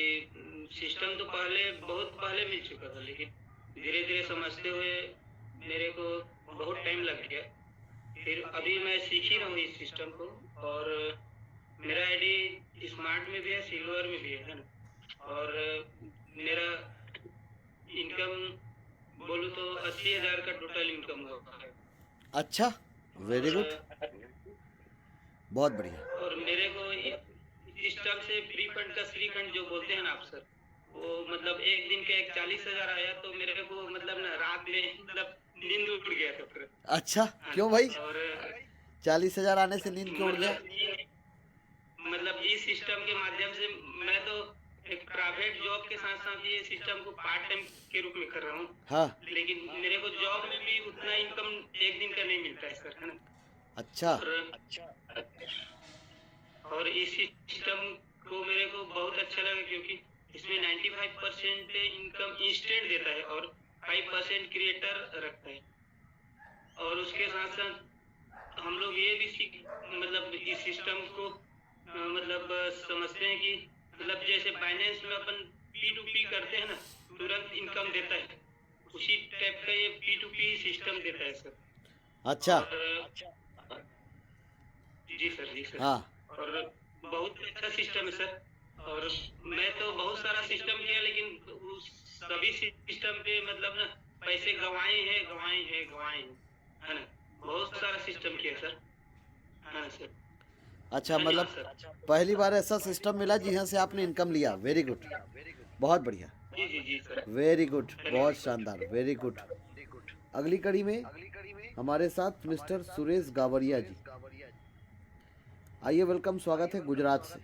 सिस्टम तो बहुत पहले मिल चुका था, लेकिन धीरे धीरे समझते हुए मेरे को बहुत टाइम लग गया। फिर अभी मैं सीख ही रहा हूँ इस सिस्टम को, और मेरा आईडी स्मार्ट में भी है, सिल्वर में भी है ना। और मेरा इनकम बोलूँ तो 80,000 का टोटल इनकम हुआ है। अच्छा, वेरी गुड, बहुत बढ़िया। और मेरे को सिस्टम से फ्री फंड जो बोलते हैं ना आप सर, वो मतलब एक दिन का 40,000 आया, तो मेरे को मतलब ना रात में मतलब नींद उड़ गया था फिर। अच्छा, क्यों भाई? और 40,000 आने से नींद क्यों उड़ गया? मतलब इस सिस्टम के माध्यम से मैं तो एक प्राइवेट जॉब के साथ साथ ये सिस्टम को पार्ट टाइम के रूप में कर रहा हूँ। हाँ, लेकिन मेरे को जॉब में भी उतना इनकम एक दिन का नहीं मिलता है सर, है ना। अच्छा। और इस सिस्टम को मेरे को बहुत अच्छा लगा, क्योंकि इसमें 95% इनकम इंस्टेंट देता है और 5% क्रिएटर रखता है। और उसके साथ साथ हम लोग ये भी मतलब इस सिस्टम को मतलब समझते हैं कि मतलब जैसे बाइनेंस में अपन P2P करते हैं ना, तुरंत इनकम देता है, उसी टाइप का ये P2P सिस्टम देता है सर। अच्छा। जी सर। हाँ। और बहुत अच्छा सिस्टम है सर। और मैं तो बहुत सारा सिस्टम किया, लेकिन उस सभी सिस्टम पे मतलब ना पैसे गंवाए हैं, है ना। बहुत सारा सिस्टम किया सर, है ना सर। अच्छा, हाँ जी, मतलब सर। पहली बार ऐसा सिस्टम मिला जहाँ से आपने इनकम लिया। वेरी गुड, बहुत बढ़िया, जी जी जी सर। वेरी गुड, बहुत शानदार, वेरी गुड। अगली कड़ी में हमारे साथ मिस्टर सुरेश गावरिया जी। आइए, वेलकम, स्वागत है गुजरात से।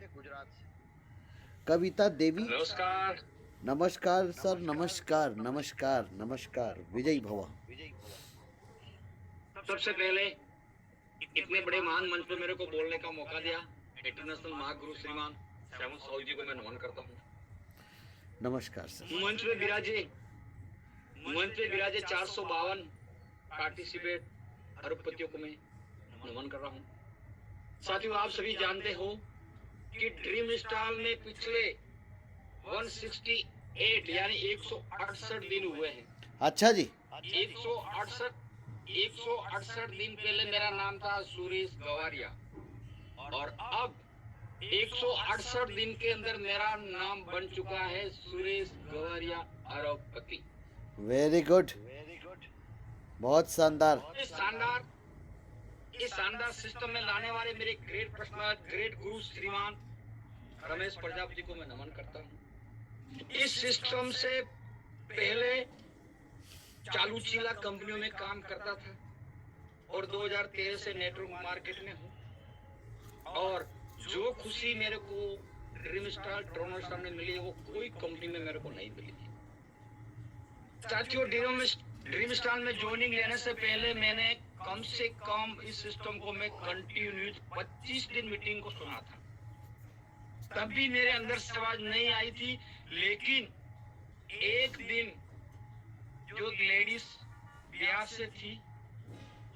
कविता देवी, नमस्कार। नमस्कार सर, नमस्कार नमस्कार नमस्कार, विजयी भवा। सबसे पहले इतने बड़े महान मंच पे मेरे को बोलने का मौका दिया इंटरनेशनल महागुरु श्रीमान श्यामल साहू जी को मैं नमन करता हूँ। नमस्कार सर। मंच पे विराजे 452 पार्टिसिपेट अरबपतियों को मैं नमन कर रहा हूँ। साथियों, आप सभी जानते हो कि ड्रीम स्टार में पिछले 168 यानी 168 दिन हुए हैं। अच्छा जी, 168 दिन पहले मेरा नाम था सुरेश गवारिया और अब 168 दिन के अंदर मेरा नाम बन चुका है सुरेश गवारिया अरबपति। वेरी गुड, बहुत शानदार। इस शानदार सिस्टम में लाने वाले मेरे ग्रेट गुरु श्रीमान रमेश प्रजापति को मैं नमन करता हूँ। इस सिस्टम से पहले चालू चीला कंपनियों में काम करता था और 2013 से नेटवर्क मार्केट में हूँ और जो खुशी मेरे को ड्रीम स्टार ट्रोनर स्टार में मिली है वो कोई कंपनी में मेरे को नहीं मिली थी। साथियों, ड्रीम स्टार में ज्वाइनिंग लेने से पहले मैंने कम से कम इस सिस्टम को मैं कंटिन्यूस 25 दिन मीटिंग को सुना था, तब भी मेरे अंदर से आवाज नहीं आई थी। लेकिन एक दिन जो लेडीज बिहार से थी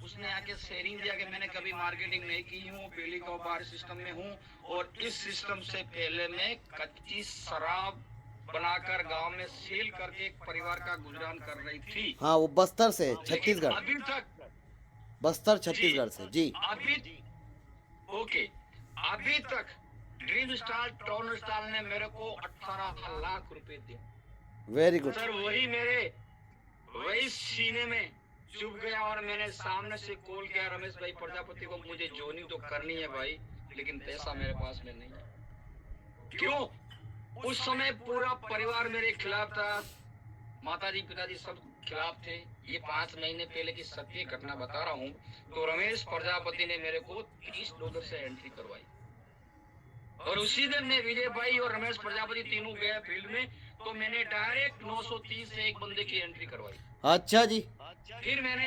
उसने आके शेयरिंग दिया कि मैंने कभी मार्केटिंग नहीं की हूँ, पहली बार सिस्टम में हूँ और इस सिस्टम से पहले मैं कच्ची शराब बनाकर गांव में सेल करके एक परिवार का गुजरान कर रही थी। हाँ, वो बस्तर से, छत्तीसगढ़, अभी तक बस्तर छत्तीसगढ़ से जी। अभी तक ड्रीम स्टार ट्रोनर स्टार ने मेरे को 18 लाख रुपए दिए। वेरी गुड सर, वही सीने में चुप गया और मैंने सामने से कॉल किया रमेश भाई प्रजापति को, मुझे ज्वाइनिंग तो करनी है भाई, लेकिन पैसा मेरे पास में नहीं है। क्यों? उस समय पूरा परिवार मेरे खिलाफ था, माताजी पिताजी सब खिलाफ थे। ये 5 महीने पहले की सत्य घटना बता रहा हूँ। तो रमेश प्रजापति ने मेरे को $30 से एंट्री करवाई और उसी दिन मैं विजय भाई और रमेश प्रजापति तीनों गए फील्ड में, तो मैंने डायरेक्ट 930 से एक बंदे की एंट्री करवाई। अच्छा जी। फिर मैंने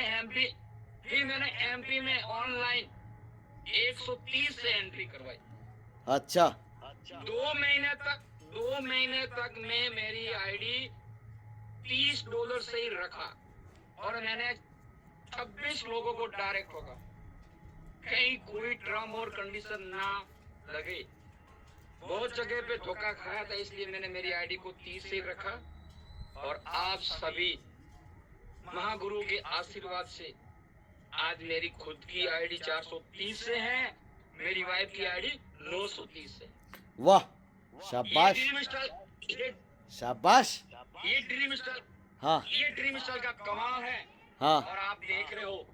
एमपी में ऑनलाइन 130 से एंट्री करवाई। अच्छा, 2 महीने तक मैं मेरी आईडी $30 से ही रखा और मैंने 26 लोगों को डायरेक्ट होगा, कहीं कोई टर्म और कंडीशन ना लगे। बहुत जगह पे धोखा खाया था, इसलिए मैंने मेरी आईडी को 30 से रखा और आप सभी महागुरु के आशीर्वाद से आज मेरी खुद की आईडी 430 से है, मेरी वाइफ की आईडी 930 से। वाह, शाबाश शाबाश। ये ड्रीम स्टार, हाँ ये ड्रीम स्टार का कमाल है। हाँ, और आप देख रहे हो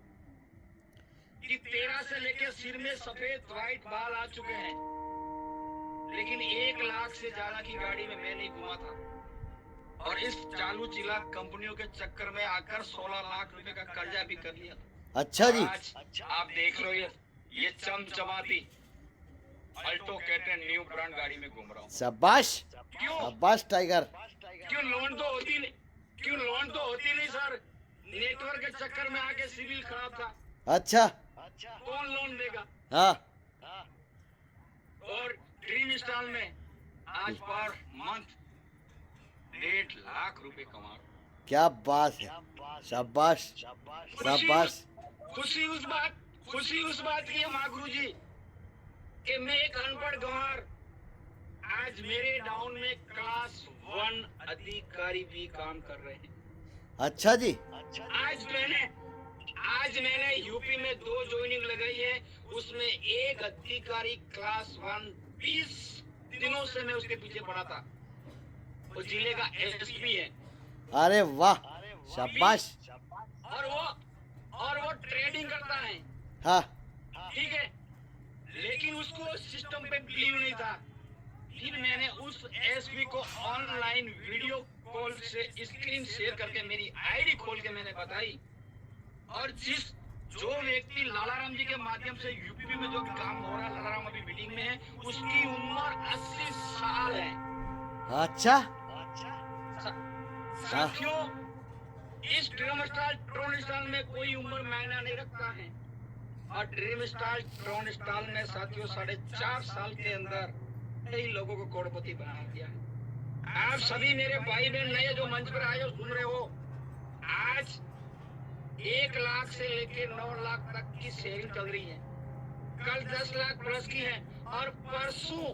कि 13 से लेकर सिर में सफेद व्हाइट बाल आ चुके हैं, लेकिन 1 लाख से ज्यादा की गाड़ी में मैं नहीं घुमा था और इस चालू चिला कंपनियों के चक्कर में आकर 16 लाख रुपए का कर्जा भी कर लिया। अच्छा जी। आज आप देख रहे हो ये चमचमाती अल्टो कैटन न्यू ब्रांड गाड़ी में घूम रहा हूँ। शाबाश क्यों? शाबाश टाइगर। क्यों लोन तो होती नहीं सर, नेटवर्क के चक्कर में आके सिविल खराब था। अच्छा, कौन लोन देगा? हाँ, और ड्रीम स्टार में आज पर मंथ 1.5 लाख रुपए कमा रहा हूं। क्या बात है, शाबाश शाबाश। खुशी उस बात की है महागुरु जी कि मैं एक अनपढ़ गंवार आज मेरे डाउन में क्लास 1 अधिकारी भी काम कर रहे हैं। अच्छा जी। आज मैंने यूपी में 2 ज्वाइनिंग लगाई है, उसमें एक अधिकारी क्लास 1 20 दिनों से मैं उसके पीछे पड़ा था, वो जिले का एसपी है। अरे वाह, शाबाश। और वो ट्रेडिंग करता है। हाँ, ठीक है, लेकिन उसको सिस्टम पे बिलीव नहीं था। फिर मैंने उस एसपी को ऑनलाइन वीडियो कॉल से स्क्रीन शेयर करके मेरी आईडी खोल के मैंने बताई, और जो व्यक्ति लालाराम जी के माध्यम से यूपी में जो काम हो रहा है, लालाराम अभी मीटिंग में है, उसकी उम्र 80 साल है। अच्छा साथियों, इस ड्रीम स्टार ट्रोन स्टार में कोई उम्र मायना नहीं रखता है, और ड्रीम स्टार ट्रोन स्टार में साथियों 4.5 साल के अंदर कई लोगों को करोड़पति बना दिया है। आप सभी मेरे भाई बहन नए जो मंच पर आए हो, सुन रहे हो, आज 1 लाख से लेके 9 लाख तक की सेविंग चल रही है, कल 10 लाख प्लस की है, और परसों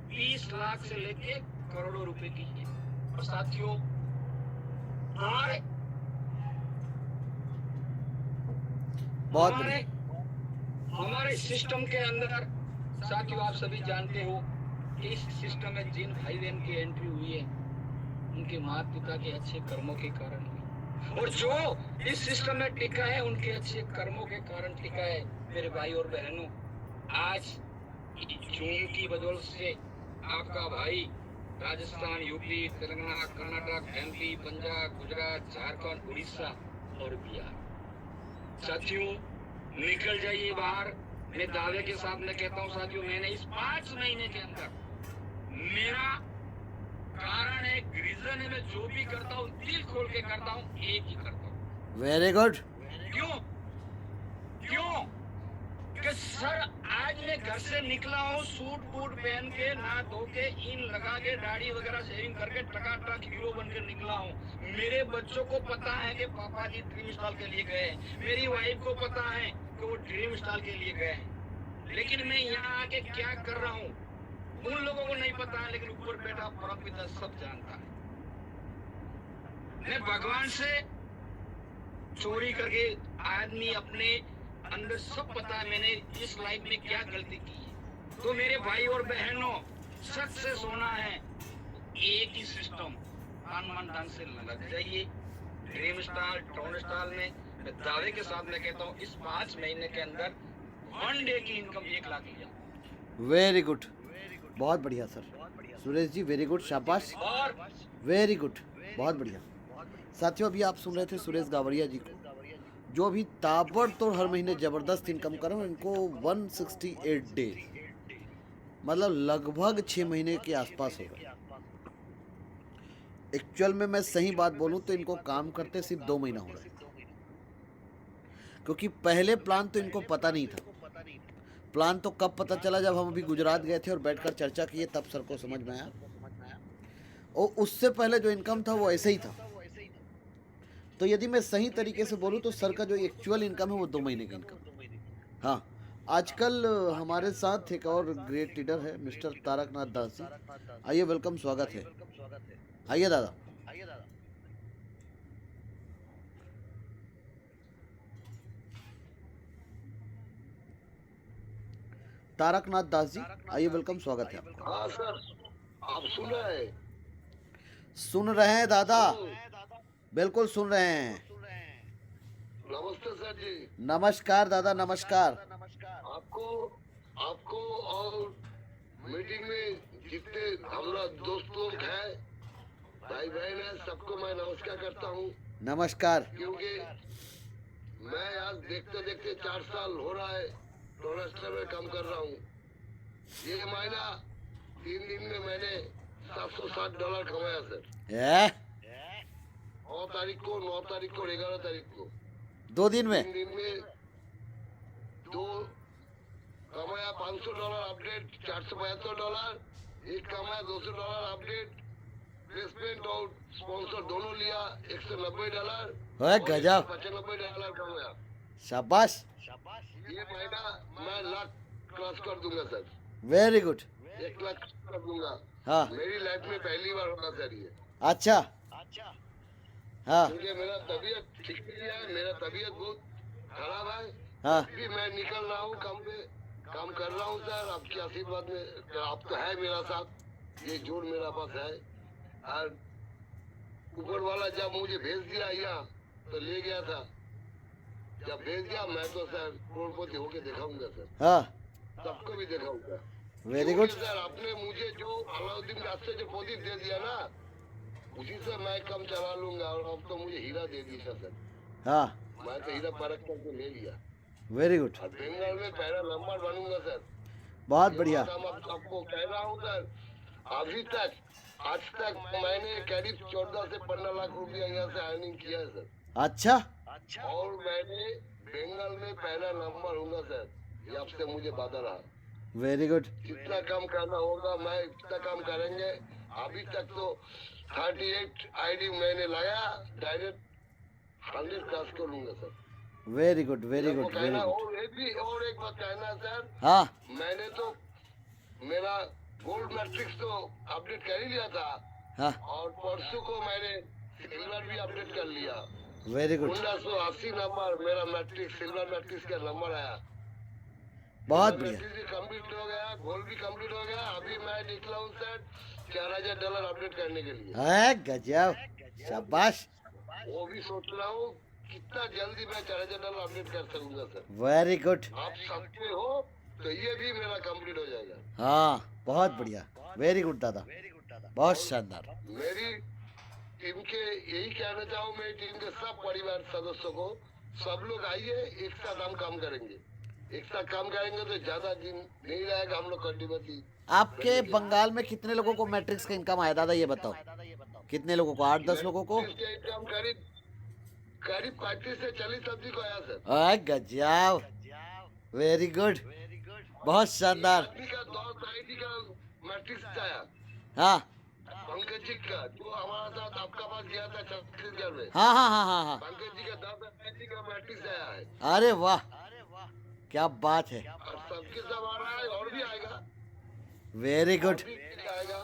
20 लाख से लेके करोड़ों रुपए की है। और साथियों, हमारे सिस्टम के अंदर साथियों, आप सभी जानते हो कि इस सिस्टम में जिन भाई बहन की एंट्री हुई है, उनके माता पिता के अच्छे कर्मों के कारण हुई, और जो इस सिस्टम में टिका है, उनके अच्छे कर्मों के कारण टिका है। मेरे भाई और बहनों, आज जून की बदौलत से आपका भाई राजस्थान, यूपी, तेलंगाना, कर्नाटक, एमपी, पंजाब, गुजरात, झारखंड, उड़ीसा और बिहार, साथियों निकल जाइए बाहर। मैं दावे के साथ में कहता हूँ साथियों, मैंने इस 5 महीने के अंदर, मेरा कारण है, रीजन है, मैं जो भी करता हूँ दिल खोल के करता हूँ, एक ही करता हूँ। Very good. क्यों? कि सर, आज मैं घर से निकला हूँ सूट बूट पहन के, नहा धो के, इन लगा के, दाढ़ी वगैरह शेविंग करके टकाटक हीरो बनकर निकला हूँ। मेरे बच्चों को पता है कि पापा जी ड्रीम स्टार के लिए गए, मेरी वाइफ को पता है कि वो ड्रीम स्टार के लिए गए, लेकिन मैं यहाँ आके क्या कर रहा हूँ उन लोगों को नहीं पता है, लेकिन ऊपर बैठा परमपिता सब जानता है। मैं भगवान से चोरी करके आदमी अपने अंदर सब पता है मैंने इस लाइफ में क्या गलती की है। तो मेरे भाई और बहनों, सच से सोना है, एक ही सिस्टम, तन मन धन से लग जाइए। ड्रीम स्टार ट्रोन स्टार में मैं दावे के साथ में कहता हूँ, इस 5 महीने के अंदर 1 डे की इनकम 1 लाख लिया। वेरी गुड, बहुत बढ़िया sir, Suresh ji very good, शाबाश, वेरी गुड, बहुत बढ़िया। साथियों, अभी आप सुन रहे थे सुरेश गावरिया जी को, जो भी ताबड़तोड़ हर महीने ज़बरदस्त इनकम कर रहे हैं। इनको 168 डे, मतलब लगभग 6 महीने के आसपास होगा। एक्चुअल में मैं सही बात बोलूं तो इनको काम करते सिर्फ 2 महीना हो रहा है, क्योंकि पहले प्लान तो इनको पता नहीं था। प्लान तो कब पता चला, जब हम अभी गुजरात गए थे और बैठकर चर्चा किए, तब सर को समझ में आया। और उससे पहले जो इनकम था वो ऐसे ही था। तो यदि मैं सही तरीके से बोलूं तो सर का जो एक्चुअल इनकम है वो 2 महीने की इनकम। हाँ, आजकल हमारे साथ एक और ग्रेट लीडर है, मिस्टर तारकनाथ दास जी। आइए, वेलकम, स्वागत है, आइए दादा। तारकनाथ दास जी, आइए, वेलकम, स्वागत है आपका। हाँ सर, आप सुन रहे हैं? सुन रहे हैं दादा, बिल्कुल सुन रहे हैं। नमस्ते सर जी। नमस्कार दादा, नमस्कार। आपको और मीटिंग में जितने हमारा दोस्त लोग हैं, भाई बहन है, सबको मैं नमस्कार करता हूँ। नमस्कार। क्योंकि मैं आज देखते देखते 4 साल हो रहा है टोरेस्टर में काम कर रहा हूँ। ये महीना 3 दिन में मैंने $760 कमाया सर। 9 तारीख को, 9 तारीख को, 11 तारीख को, 2 दिन में 3 दिन में 2 कमाया। $500 अपडेट, $472, एक कमाया $200 अपडेट, प्लेसमेंट और स्पॉन्सर दोनों लिया, $190, गजब, $95 कमाया। शाबाश। ये महीना मैं लाख क्रॉस कर दूंगा सर। वेरी गुड, 1 लाख कर दूंगा। हाँ, मेरी लाइफ में पहली बार होना सर ये। अच्छा, हाँ, क्योंकि मेरा तबीयत ठीक नहीं है, मेरा तबीयत बहुत खराब है। हाँ, भी मैं निकल रहा हूँ काम पे, काम कर रहा हूँ सर। आपके आशीर्वाद में आप तो है मेरा साथ, ये जोड़ मेरा पास है। और ऊपर वाला जब मुझे भेज दिया यहाँ तो ले गया था, जब भेज दिया मैं तो सर करोड़पति होके दिखाऊंगा सर। हाँ, सबको भी दिखाऊंगा। Very good. सर आपने मुझे जो अलाउद्दीन रास्ते जो प्रदीप दे दिया ना, उसी से मैं कम चला लूंगा। और अब तो मुझे हीरा दे दिया सर। हाँ मैं तो हीरा परख करके ले लिया। वेरी गुड, और बंगाल में पहला नंबर बनूंगा सर। बहुत ये बढ़िया। बात हम आपको कह रहा हूँ सर। अभी तक आज तक मैंने करीब 14 से 15 लाख रुपया यहाँ से अर्निंग किया है सर। अच्छा और मैंने बंगाल में पहला नंबर हूँगा सर। ये आपसे मुझे वादा रहा। Very good. जितना काम करना होगा मैं इतना काम करेंगे। अभी तक तो 38 आईडी मैंने लाया, डायरेक्ट 100 क्रॉस कर लूंगा sir. Very good very good आपको वेरी कहना गुड। और ये भी और एक बात कहना है सर। हाँ मैंने तो मेरा गोल्ड मैट्रिक्स तो अपडेट कर ही लिया था। हाँ और परसों को मैंने सिल्वर भी अपडेट कर लिया। वेरी गुड, 1980 नंबर मेरा मैट्रिक्स, सिल्वर मैट्रिक्स का नंबर आया। बहुत बढ़िया। मैट्रिक्स भी कंप्लीट हो गया, गोल्ड भी कंप्लीट हो गया। अभी मैं निकला हूँ सर $4000 अपडेट करने के लिए। है गजब, शाबाश। वो भी सोच रहा हूँ कितना जल्दी मैं $4000 अपडेट कर सकूंगा सर। Very good. आप सकते हो तो ये भी मेरा कंप्लीट हो जाएगा। हाँ बहुत बढ़िया, वेरी गुड दादा, बहुत शानदार। मेरी टीम के यही कहना चाहूँ, मेरी टीम के सब परिवार सदस्यों को, सब लोग आइए, एक साथ हम काम करेंगे। एक साथ काम करेंगे तो ज्यादा दिन नहीं रहेगा हम लोग कंटिन्यूटी। आपके बंगाल में कितने लोगों को मैट्रिक्स का इनकम आया दादा, ये बताओ। कितने लोगों को? 8-10 लोगों को? इनकम करीब करीब 35 से 40 आदमी को आया सर। है गजब, वेरी गुड, बहुत शानदार। आदमी का 10 आईडी का मैट्रिक्स आया। हाँ पंकज जी का जो हमारा साथ आपका पास गया था छत्तीसगढ़ में। हाँ हाँ हाँ हाँ हाँ। पंकज जी का 10 आईडी का मैट्रिक्स आया है। अरे वाह, क्या बात है। और सबके सब आ रहा है और भी आएगा। Very good. और भी आएगा।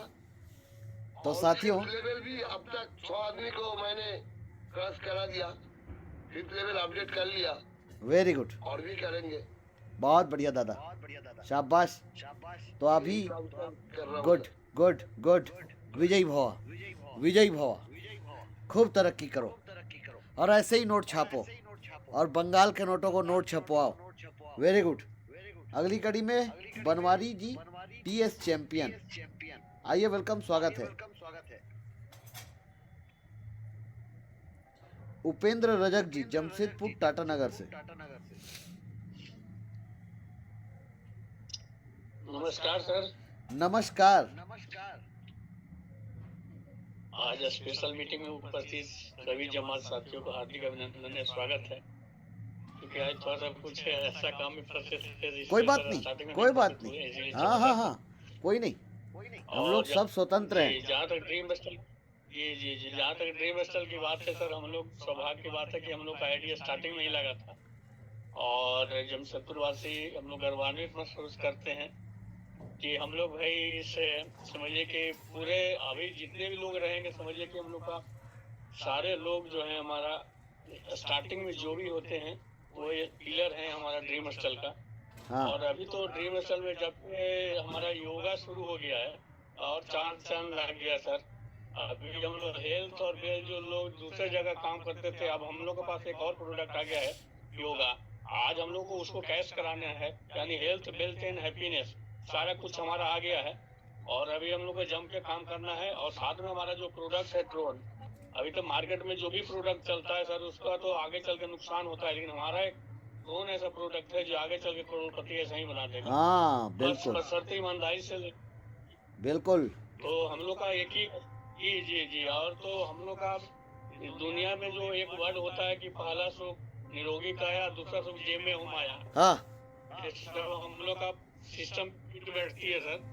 तो और साथियों, फिफ्थ लेवल भी अब तक 100 आदमी को मैंने क्रॉस करा दिया। 5th लेवल अपडेट कर लिया। वेरी गुड, और भी करेंगे। बहुत बढ़िया दादा, शाबाश। तो अभी काम कर रहा हूँ गुड सर। गुड गुड, विजयी भवा, विजयी भवा, खूब तरक्की करो और ऐसे ही नोट छापो और बंगाल के नोटों को नोट छपवाओ। Very good. अगली कड़ी में बनवारी जी, टीएस चैंपियन, आइए, वेलकम, स्वागत है। उपेंद्र रजक जी, जमशेदपुर टाटा नगर से। नमस्कार सर। नमस्कार। आज स्पेशल मीटिंग में उपस्थित सभी जमात साथियों को हार्दिक अभिनंदन और स्वागत है। क्योंकि आज थोड़ा सा कुछ ऐसा काम में फंसे थे। कोई बात नहीं, कोई बात नहीं। हाँ हाँ हाँ, कोई नहीं, हम लोग सब स्वतंत्र हैं। जहाँ तक ड्रीम स्टल, जी, जहाँ तक ड्रीम स्टल की बात है सर, हम लोग सौभाग्य की बात है कि हम लोग का आइडिया स्टार्टिंग में ही लगा था। और जमशेदपुर वासी हम लोग गर्वान्वित महसूस करते हैं कि हम लोग भाई इसे समझिए कि पूरे अभी जितने भी लोग रहेंगे, समझिए कि हम लोग का सारे लोग जो है हमारा स्टार्टिंग में जो भी होते हैं वो ये पिलर है हमारा ड्रीम स्टल का। हाँ। और अभी तो ड्रीम स्टल में जब से हमारा योगा शुरू हो गया है और चांद लग गया सर। अभी हम लोग हेल्थ और वेल्थ जो लोग दूसरे जगह काम करते थे, अब हम लोग के पास एक और प्रोडक्ट आ गया है योगा। आज हम लोग को उसको कैश कराना है, यानी हेल्थ वेल्थ एंड हैप्पीनेस सारा कुछ हमारा आ गया है। और अभी हम लोग को जम के काम करना है। और साथ में हमारा जो प्रोडक्ट है ड्रोन, अभी तो मार्केट में जो भी प्रोडक्ट चलता है सर उसका तो आगे चल के नुकसान होता है, लेकिन हमारा एक ड्रोन ऐसा प्रोडक्ट है जो आगे चल के करोड़पति ऐसा ही बना देगा। हाँ बिल्कुल बशर्ते ईमानदारी से। बिल्कुल। तो हम लोग का एक ही जी। और तो हम लोग का दुनिया में जो एक वर्ड होता है कि पहला सुख निरोगी काया, दूसरा सुख जेब में हो माया। हाँ हम लोग का सिस्टम बैठती है सर।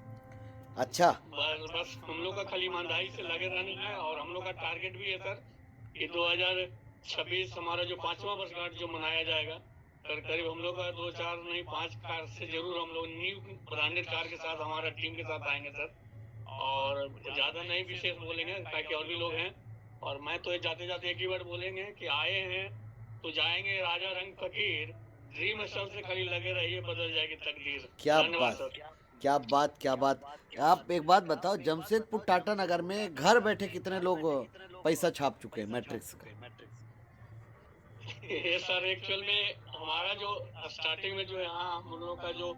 अच्छा। बस हम लोग का खाली ईमानदारी से लगे रहना है। और हम लोग का टारगेट भी है सर कि 2026 हमारा जो 5वां वर्षगांठ जो मनाया जाएगा सर, करीब हम लोग का 2-4 नहीं 5 कार से जरूर हम लोग न्यू ब्रांडेड कार के साथ हमारा टीम के साथ आएंगे सर। और ज्यादा नहीं विशेष बोलेंगे ताकि और भी लोग हैं। और मैं तो जाते जाते एक ही वर्ड बोलेंगे कि आए हैं तो जाएंगे राजा रंग फकीर, ड्रीम स्टल से खाली लगे रहिए, बदल जाएगी तकदीर। क्या बात, क्या बात, क्या बात। आप एक बात बताओ, जमशेदपुर टाटा नगर में घर बैठे कितने लोग पैसा छाप चुके हैं मैट्रिक्स का? ये सर एक्चुअल में हमारा जो स्टार्टिंग में जो यहाँ हम लोगों का जो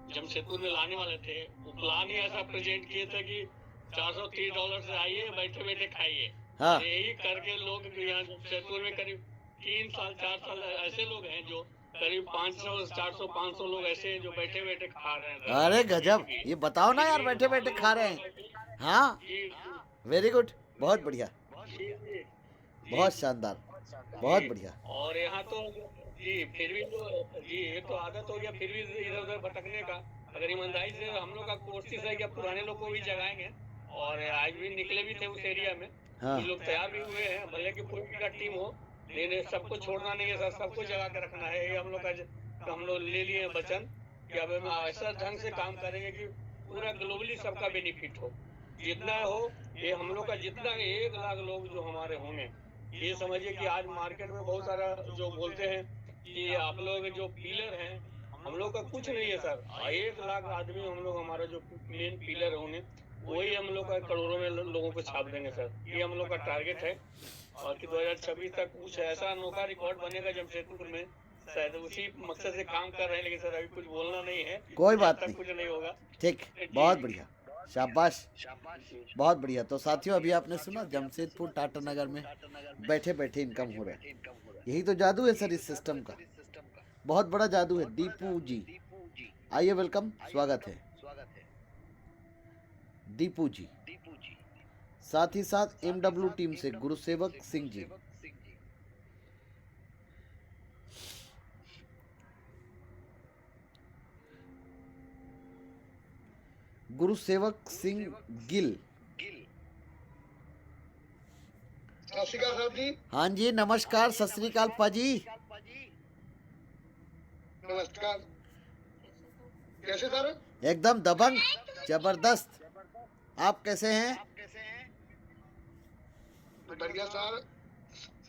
जमशेदपुर में लाने वाले थे, वो प्लान ही ऐसा प्रेजेंट किए थे कि $430 से आइए, बैठे बैठे खाइए। हाँ। यही करके लोग यहाँ जमशेदपुर में करीब 3 साल 4 साल ऐसे लोग हैं जो करीब 500 400 500 लोग ऐसे हैं जो बैठे बैठे खा रहे हैं। अरे गजब, ये बताओ ना यार, बैठे बैठे खा रहे हैं। हाँ, वेरी गुड, बहुत बढ़िया, बहुत शानदार, बहुत बढ़िया। और यहाँ तो जी फिर भी तो जी ये तो आदत हो गया, फिर भी इधर उधर भटकने का। अगर ईमानदारी से हम लोग का कोशिश है कि पुराने लोग को भी जगाएंगे, और आज भी निकले भी थे उस एरिया में। हाँ। ये लोग तैयार भी हुए हैं, भले की पूरी का टीम हो, लेकिन सबको छोड़ना नहीं है सर, सबको जगा के रखना है। ये हम लोग का हम लोग ले लिए वचन कि अब हम ऐसा ढंग से काम करेंगे कि पूरा ग्लोबली सबका बेनिफिट हो, जितना हो। ये हम लोग का जितना 1 लाख लोग जो हमारे होंगे, ये समझिए कि आज मार्केट में बहुत सारा जो बोलते हैं कि आप लोग जो पीलर हैं, हम लोग का कुछ नहीं है सर। 1 लाख आदमी हम लोग, हमारा जो मेन पीलर होंगे, वही हम लोग का करोड़ों में लोगों को छाप देंगे सर। ये हम लोग का टारगेट है, और कि 2026 तक कुछ ऐसा अनोखा रिकॉर्ड बनेगा जमशेदपुर में। शायद उसी मकसद से काम कर रहे हैं, लेकिन सर अभी कुछ बोलना नहीं है, कोई बात तक नहीं, कुछ नहीं होगा। ठीक, बहुत बढ़िया, शाबाश, बहुत बढ़िया। तो साथियों, अभी आपने सुना जमशेदपुर टाटा नगर में बैठे बैठे इनकम हो रहा है। यही तो जादू है सर इस सिस्टम का, बहुत बड़ा जादू है। दीपू जी आइए, वेलकम, स्वागत है दीपू जी। साथ ही साथ MW टीम से गुरुसेवक सिंह जी, गुरुसेवक सिंह गिल। सत श्री अकाल साहब जी। हाँ जी, नमस्कार, सत श्री अकाल पाजी। नमस्कार, कैसे सर? एकदम दबंग, जबरदस्त। आप कैसे हैं? बढ़िया सर।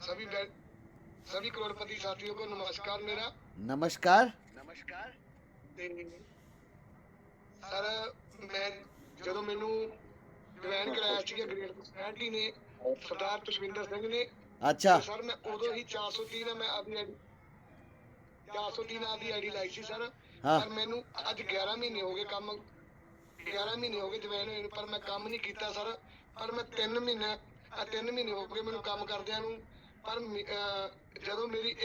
सभी करोड़पति साथियों को नमस्कार मेरा। नमस्कार। सर मैं ਜਦੋਂ ਮੈਨੂੰ ਜੁਆਇਨ ਕਰਾਇਆ ਸੀ ਗ੍ਰੇਡ ਕਮੇਟੀ ਨੇ ਸਰਦਾਰ ਪੁਸ਼ਪਿੰਦਰ ਸਿੰਘ ਨੇ। अच्छा, ਸਰ ਮੈਂ ਉਦੋਂ ਹੀ 403 ਮੈਂ ਆਪਣੀ ਆਈਡੀ 403 ਆਪਦੀ ਆਈਡੀ ਲਾਈ ਸੀ ਸਰ। हाँ। ਪਰ ਮੈਨੂੰ ਅੱਜ 11 ਮਹੀਨੇ ਹੋ ਗਏ ਕੰਮ 11 ਮਹੀਨੇ ਹੋ ਗਏ ਜੁਆਇਨ ਹੋਏ ਨੂੰ, ਪਰ ਮੈਂ ਕੰਮ ਨਹੀਂ ਕੀਤਾ ਸਰ। ਪਰ ਮੈਂ 3 ਮਹੀਨੇ ਹੋ ਗਏ ਮੈਨੂੰ ਕੰਮ ਕਰਦਿਆਂ ਨੂੰ। ਪਰ ਜਦੋਂ ਮੇਰੀ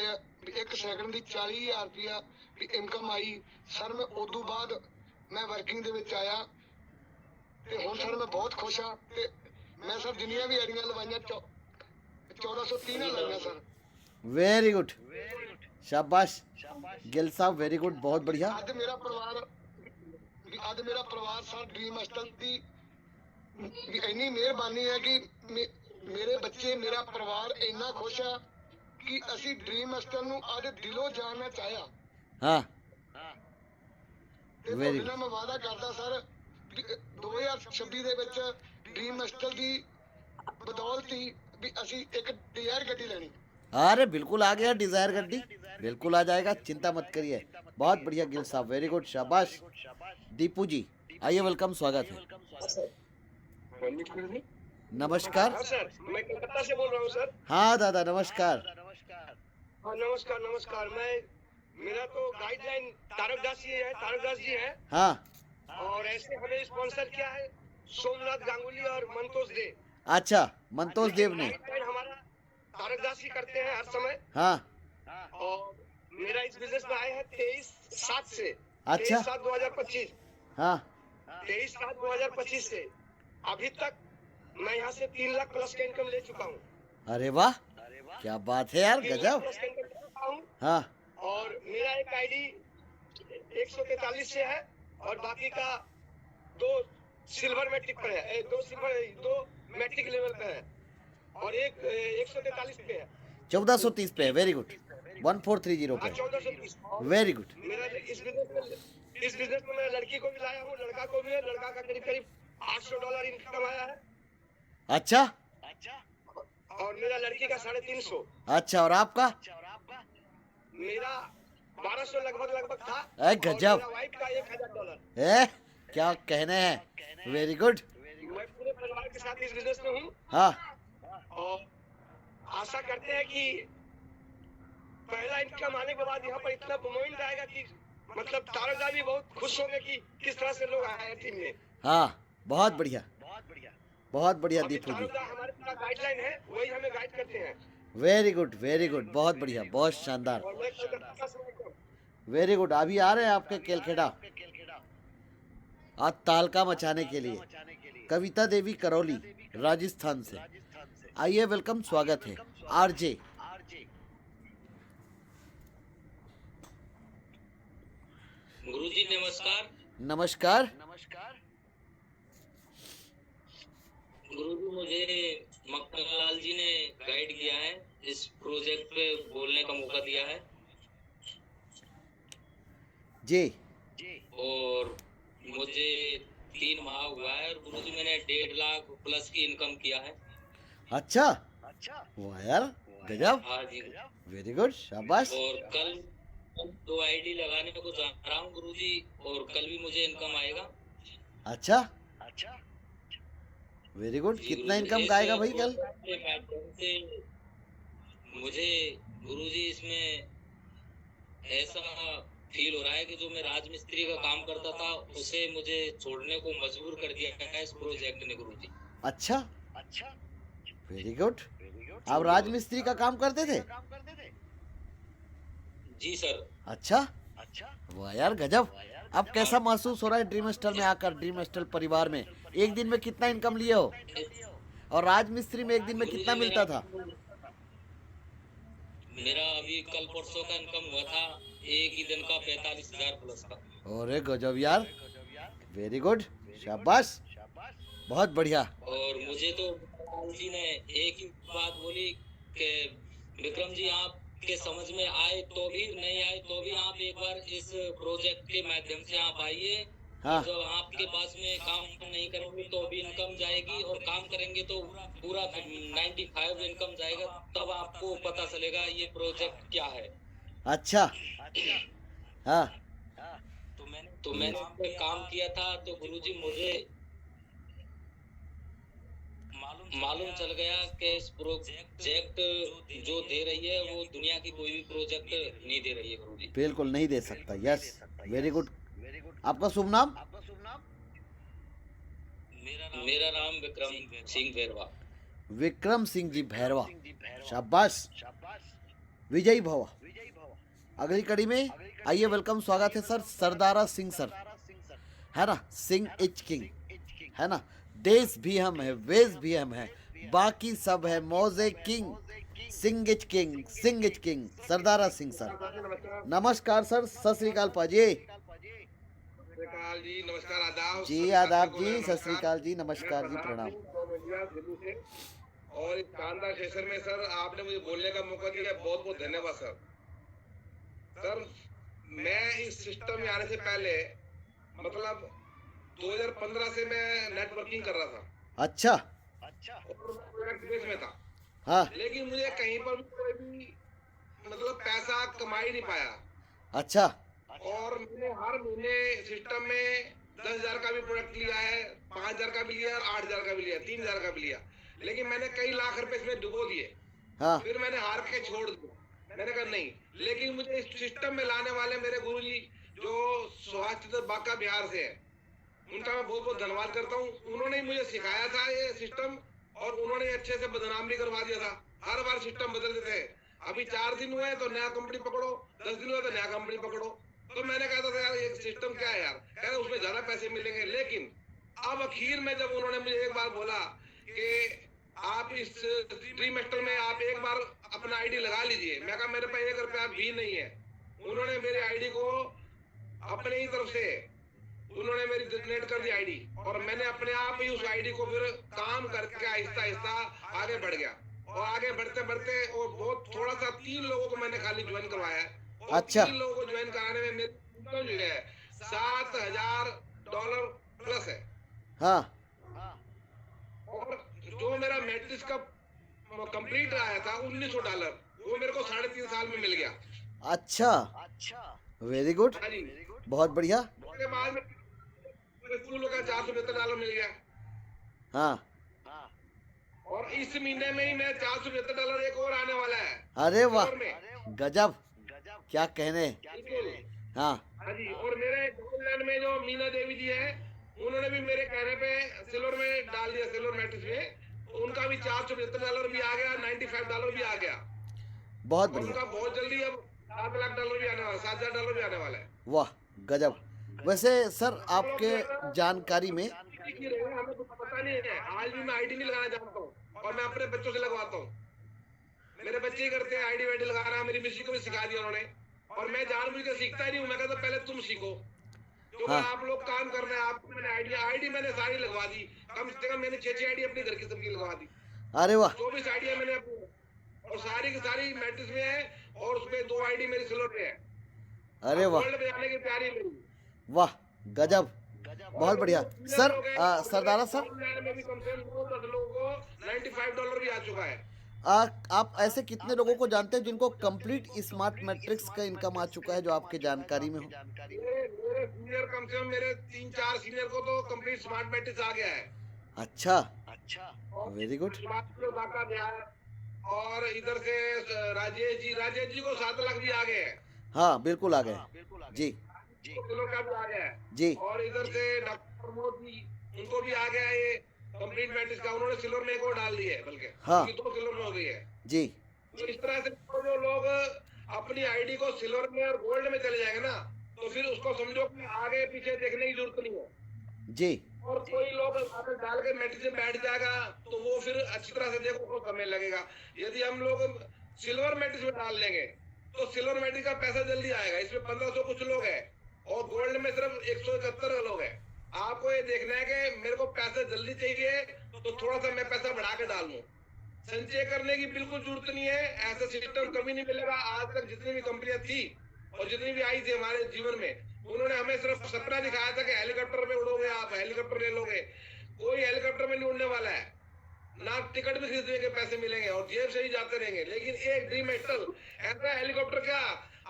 1 ਸੈਕਿੰਡ ਦੀ 40,000 ਰੁਪਇਆ ਵੀ ਇਨਕਮ ਆਈ ਸਰ, ਮੈਂ ਉਦੋਂ ਬਾਅਦ ਮੈਂ ਵਰਕਿੰਗ ਦੇ ਵਿੱਚ ਆਇਆ ਤੇ ਹੁਣ ਸਰ ਮੈਂ ਬਹੁਤ ਖੁਸ਼ ਹਾਂ। ਤੇ ਮੈਂ ਸਰ ਜਿੰਨੀਆਂ ਵੀ ਆਈਡੀਆਂ ਲਵਾਈਆਂ 1403 ਲਾਈਆਂ ਸਰ। वेरी गुड, शाबाश गिल साहब, वेरी गुड, बहुत बढ़िया। ਅੱਜ ਮੇਰਾ ਪਰਿਵਾਰ ਸਰ ਡ੍ਰੀਮ ਹਸਟਲ ਦੀ ਵੀ ਇੰਨੀ ਮਿਹਰਬਾਨੀ ਹੈ ਕਿ ਮੇਰੇ ਬੱਚੇ, ਮੇਰਾ ਪਰਿਵਾਰ ਇੰਨਾ ਖੁਸ਼ ਆ ਕਿ ਅਸੀਂ ਡ੍ਰੀਮ ਹਸਟਲ ਨੂੰ ਅੱਜ ਦਿਲੋਂ ਜਾਣਨਾ ਚਾਹਿਆ। हाँ, ਤੇ Very ਤੁਹਾਡੇ ਨਾਲ ਮੈਂ ਵਾਅਦਾ ਕਰਦਾ ਸਰ 2026 ਦੇ ਵਿੱਚ ਡ੍ਰੀਮ ਹਸਟਲ ਦੀ ਬਦੌਲਤ ਹੀ ਵੀ ਅਸੀਂ ਇੱਕ ਡਿਜ਼ਾਇਰ ਗੱਡੀ ਲੈਣੀ। अरे बिल्कुल आ गया डिजायर गड्डी, बिल्कुल आ जाएगा, चिंता मत करिए। बहुत बढ़िया गिल साहब, वेरी गुड, शाबाश। दीपू जी आइए, वेलकम, स्वागत है। नमस्कार। सर मैं कलकत्ता से बोल रहा हूँ सर। हाँ दादा, नमस्कार। हाँ नमस्कार नमस्कार। मेरा तो गाइडलाइन तारक दास जी है। हाँ, और ऐसे हमें स्पॉन्सर किया है सोमनाथ गांगुली और मंतोष दे। अच्छा, मंतोष देव ने। गाइडलाइन हमारा तारक दास जी करते हैं हर समय। हाँ, और मेरा इस बिजनेस में आया है 23/7 से। अच्छा। 23/7/2025। हाँ, 23/7/2025 से अभी तक मैं यहाँ से 3 लाख प्लस का इनकम ले चुका हूँ। अरे वाह, क्या बात है यार, 3 लाख गजब। प्लस का इनकम ले चुका हूँ। हाँ, और मेरा एक आईडी 143 से है, और बाकी का 2 सिल्वर मैट्रिक पर है, 2 मैट्रिक लेवल पे है, और एक 143 पे है। 1430 पे है, वेरी गुड। 1430 पे, 1430। Very good. मेरा इस बिजनेस में मैं लड़की को भी लाया हूँ, लड़का को भी है। लड़का का करीब $800 इनकम आया है। अच्छा, और मेरा लड़की का 350। अच्छा, और आपका? मेरा 1200 लगभग था। अरे गजब। और मेरा वाइफ का $1000। क्या कहने हैं, वेरी गुड। मैं पूरे परिवार के साथ इस बिजनेस में हूँ, हाँ, और आशा करते हैं कि पहला इनकम आने के बाद यहाँ पर इतना मूवमेंट आएगा कि मतलब तारोजा भी बहुत खुश होंगे कि किस तरह से लोग आए हैं टीम में। हाँ, बहुत बढ़िया, बहुत बढ़िया अभी दीपू जी। तारोजा हमारे पूरा गाइडलाइन है, वही हमें गाइड करते हैं। वेरी गुड, बहुत बढ़िया, बहुत शानदार, और मैं कलकत्ता से हूँ। Very good. अभी आ रहे हैं आपके केलखेड़ा आज तालका मचाने के लिए। कविता देवी करौली राजस्थान से। आइए, वेलकम, स्वागत है। आरजे गुरुजी नमस्कार। नमस्कार। गुरुजी मुझे मक्खन लाल जी ने गाइड किया है, इस प्रोजेक्ट पे बोलने का मौका दिया है जी। और मुझे 3 माह हुआ है और गुरुजी मैंने 1.5 लाख प्लस की इनकम किया है। अच्छा, वाह यार, गजब, हाँ जी। वेरी गुड, शाबाश। और कल 2 आईडी लगाने को जा रहा हूँ गुरुजी, और कल भी मुझे इनकम आएगा। अच्छा, वेरी गुड। कितना इनकम का आएगा भाई कल? मुझे गुरुजी इसमें ऐसा फील हो रहा है कि जो मैं राजमिस्त्री का काम करता था उसे मुझे छोड़ने को मजबूर कर दिया है इस प्रोजेक्ट ने गुरुजी। अच्छा, वेरी गुड। आप राजमिस्त्री का काम करते थे? जी सर। अच्छा, वाह यार, गजब। अब कैसा महसूस हो रहा है ड्रीम स्टार में आकर, ड्रीम स्टार परिवार में? एक दिन में कितना इनकम लिए हो? और राजमिस्त्री में एक दिन में कितना मिलता था? मेरा अभी कल परसों का इनकम हुआ था एक ही दिन का 45,000 प्लस का। अरे गजब यार, वेरी गुड, शाबाश, बहुत बढ़िया। और मुझे तो जी ने एक ही बात बोली कि विक्रम जी आपके समझ में आए तो भी, नहीं आए तो भी आप एक बार इस प्रोजेक्ट के माध्यम से आप आइए। हाँ। जब आपके पास में काम नहीं करेंगे तो भी इनकम जाएगी, और काम करेंगे तो पूरा 95 इनकम जाएगा, तब आपको पता चलेगा ये प्रोजेक्ट क्या है। अच्छा, हाँ। तो मैंने इस पे काम किया था तो गुरुजी मुझे मालूम चल गया कि इस प्रोजेक्ट जो दे रही है वो दुनिया की कोई भी प्रोजेक्ट नहीं दे रही है गुरुजी। बिल्कुल नहीं दे सकता। Yes, very good. आपका शुभ नाम? मेरा नाम विक्रम सिंह भैरवा। विक्रम सिंह जी भैरवा, शाबाश, विजयी भव। अगली कड़ी में आइए, वेलकम, स्वागत है सर। सरदारा सिंह सर, है ना? सिंह इच किंग, है ना? देश भी हम है, वेश भी हम है, बाकी सब है मौजे king. Singh is king, Singh is king, Sardara Singh sir. नमस्कार सर, सत श्री अकाल पाजी। जी नमस्कार, आदाब जी, आदाब जी, सत श्री अकाल जी, नमस्कार जी, प्रणाम। और इस शानदार सेशन में सर आपने मुझे बोलने का मौका दिया, बहुत बहुत धन्यवाद सर। सर मैं इस सिस्टम में आने से पहले मतलब 2015 से मैं नेटवर्किंग कर रहा था। अच्छा, और विदेश में था। हाँ। लेकिन मुझे कहीं पर भी कोई भी मतलब पैसा कमा ही नहीं पाया। अच्छा। और मैंने हर महीने सिस्टम में 10,000 का भी प्रोडक्ट लिया है, 5,000 का भी लिया और 8,000 का भी लिया, 3,000 का भी लिया, लेकिन मैंने कई लाख रुपए इसमें डुबो दिए। हाँ। फिर मैंने हार के छोड़ दिया। मैंने कहा नहीं, लेकिन मुझे इस सिस्टम में लाने वाले मेरे गुरुजी जो स्वास्थ्य बांका बिहार से है, उनका मैं बहुत बहुत धन्यवाद करता हूँ। उन्होंने ही मुझे सिखाया था ये सिस्टम, और उन्होंने अच्छे से बदनाम भी करवा दिया था। हर बार सिस्टम बदल देते हैं। अभी 4 दिन हुए तो नया कंपनी पकड़ो, 10 दिन हुए तो नया कंपनी पकड़ो। तो मैंने कहा था यार ये सिस्टम क्या है यार, कह रहे उसमें ज्यादा पैसे मिलेंगे। लेकिन अब अखीर में जब उन्होंने मुझे एक बार बोला कि आप इस ड्रीम स्टार में आप एक बार अपना आईडी लगा लीजिए, मैं कहा मेरे पास 1 रुपया भी नहीं है। उन्होंने मेरी आईडी को अपने ही तरफ से उन्होंने मेरी डिलीट कर दी आईडी, और मैंने अपने आप ही उस आईडी को फिर काम करके आहिस्ता आहिस्ता आगे बढ़ गया। और आगे बढ़ते बढ़ते और बहुत थोड़ा सा 3 लोगों को मैंने खाली ज्वाइन करवाया है। अच्छा। 3 लोगों को ज्वाइन कराने में मेरे जो है $7,000 प्लस है। हाँ। और जो मेरा मैट्रिक्स का कंप्लीट आया था $1,900, वो मेरे को 3.5 साल में मिल गया। अच्छा, वेरी गुड, बहुत बढ़िया। उसके बाद में स्कूलों का $475 मिल गया। हाँ। और इस महीने में ही मैं $475 एक और आने वाला है। अरे वाह, और में गजब, क्या कहने। हाँ हाँ जी, और मेरे गोल्डलैंड में जो मीना देवी जी है, उन्होंने भी मेरे कहने पे सिल्वर में डाल दिया, सिल्वर मैट्रिक्स में। उनका भी $475 भी आ गया, $95 भी आ गया। बहुत और बढ़िया, उनका बहुत जल्दी अब $7 लाख भी आने वाला है, $7,000 भी आने वाला है। वाह गजब। वैसे सर आपके जानकारी में हमें कुछ पता नहीं है, आज भी मैं आईडी नहीं लगाना जानता हूँ, और मैं अपने बच्चों से लगवाता हूँ। मेरे बच्चे ही करते हैं आईडी वाईडी लगाना, मेरी मिसी को भी सिखा दिया उन्होंने, और मैं जानबूझ के सीखता ही नहीं हूँ। मैं कहता पहले तुम सीखो, क्योंकि हाँ आप लोग काम कर रहे हैं, आपको मैंने आईडी मैंने सारी लगवा दी, कम से कम मैंने 6 आईडी अपने घर की सबकी लगवा दी। अरे वाह 24 आईडिया मैंने अपनी, और सारी की सारी मैट्रिक्स में है, और उसमें 2 आईडी मेरी सिल्वर पे है। अरे वाह गोल्ड में जाने की तैयारी मेरी। वाह गजब, बहुत बढ़िया। सर सरदारा सर गोल्ड में भी कम से कम 10 लोगों को $95 भी आ चुका है। आप ऐसे कितने लोगों को जानते हैं जिनको कंप्लीट स्मार्ट मैट्रिक्स का इनकम आ चुका है, जो आपके जानकारी में हो? मेरे सीनियर, कम से कम मेरे 3-4 सीनियर को तो कंप्लीट स्मार्ट मैट्रिक्स आ गया है। अच्छा, वेरी गुड। और इधर से राजेश जी को 7 लाख भी आ गए हैं। हाँ बिल्कुल आ गए जी किलो का भी आ गया है जी। और इधर से डॉक्टर प्रमोद जी, उनको भी आ गया है ये कंप्लीट मैट्रिक्स का। उन्होंने सिल्वर में एक और डाल दी है, बल्कि हाँ। 2 सिल्वर में हो गई है जी। तो इस तरह से जो लोग अपनी आईडी को सिल्वर में और गोल्ड में चले जाएंगे ना, तो फिर उसको समझो कि आगे पीछे देखने की जरूरत नहीं है जी। और कोई लोग अगर डाल के मैट्रिक्स में बैठ जाएगा तो वो फिर अच्छी तरह से देखो को समय लगेगा। यदि हम लोग सिल्वर मैट्रिक्स में डाल लेंगे तो सिल्वर मैट्रिक्स का पैसा जल्दी आएगा। इसमें 1500 कुछ लोग हैं और गोल्ड में सिर्फ 171 लोग हैं। आपको ये देखना है कि मेरे को पैसा जल्दी चाहिए तो थोड़ा सा मैं पैसा बढ़ा के डाल लूं। संचय करने की बिल्कुल जरूरत नहीं है, ऐसा सिस्टम कभी नहीं मिलेगा। आज तक जितनी भी कंपनियां थी और जितनी भी आई थी हमारे जीवन में, उन्होंने हमें सिर्फ सपना दिखाया था कि हेलीकॉप्टर में उड़ोगे, आप हेलीकॉप्टर ले लोगे। कोई हेलीकॉप्टर में नहीं उड़ने वाला है, ना टिकट भी खरीदने के पैसे मिलेंगे और जेब से ही जाते रहेंगे। लेकिन एक ड्रीम मेटल ऐसा हेलीकॉप्टर, क्या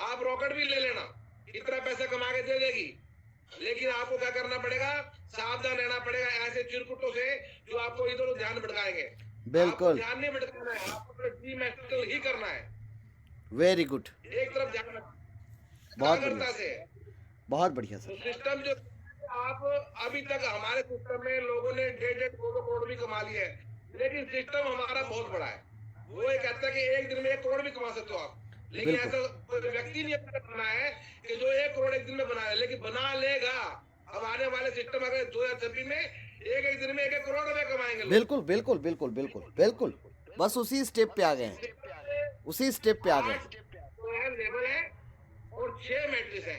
आप रॉकेट भी ले लेना, इतना पैसा कमा के दे देगी। लेकिन आपको क्या करना पड़ेगा, सावधान रहना पड़ेगा ऐसे चिरकुटों से जो आपको इधर ध्यान भटकाएंगे। बिल्कुल, ध्यान नहीं भटकाना है, आपको ड्रीम मेटल ही करना है। वेरी गुड, एक तरफ ध्यान रखना, बहुत बढ़िया, बहुत बढ़िया सर। सिस्टम जो आप अभी तक हमारे सिस्टम में लोगों ने 1.5 करोड़ भी कमा लिया है, लेकिन सिस्टम हमारा बहुत बड़ा है। वो ये कहता है कि एक दिन में 1 करोड़ भी कमा सकते हो आप, लेकिन ऐसा कोई व्यक्ति नहीं बना है कि जो 1 करोड़ एक दिन में बना है, लेकिन बना लेगा। अब आने वाले सिस्टम अगर 2026 में एक दिन में 1 करोड़ रुपए कमाएंगे लोग। बिल्कुल बिल्कुल बिल्कुल बिल्कुल बिल्कुल, बस उसी स्टेप पे आ गए हैं, उसी स्टेप पे आ गए हैं। लेवल है और 6 मैट्रिक्स है।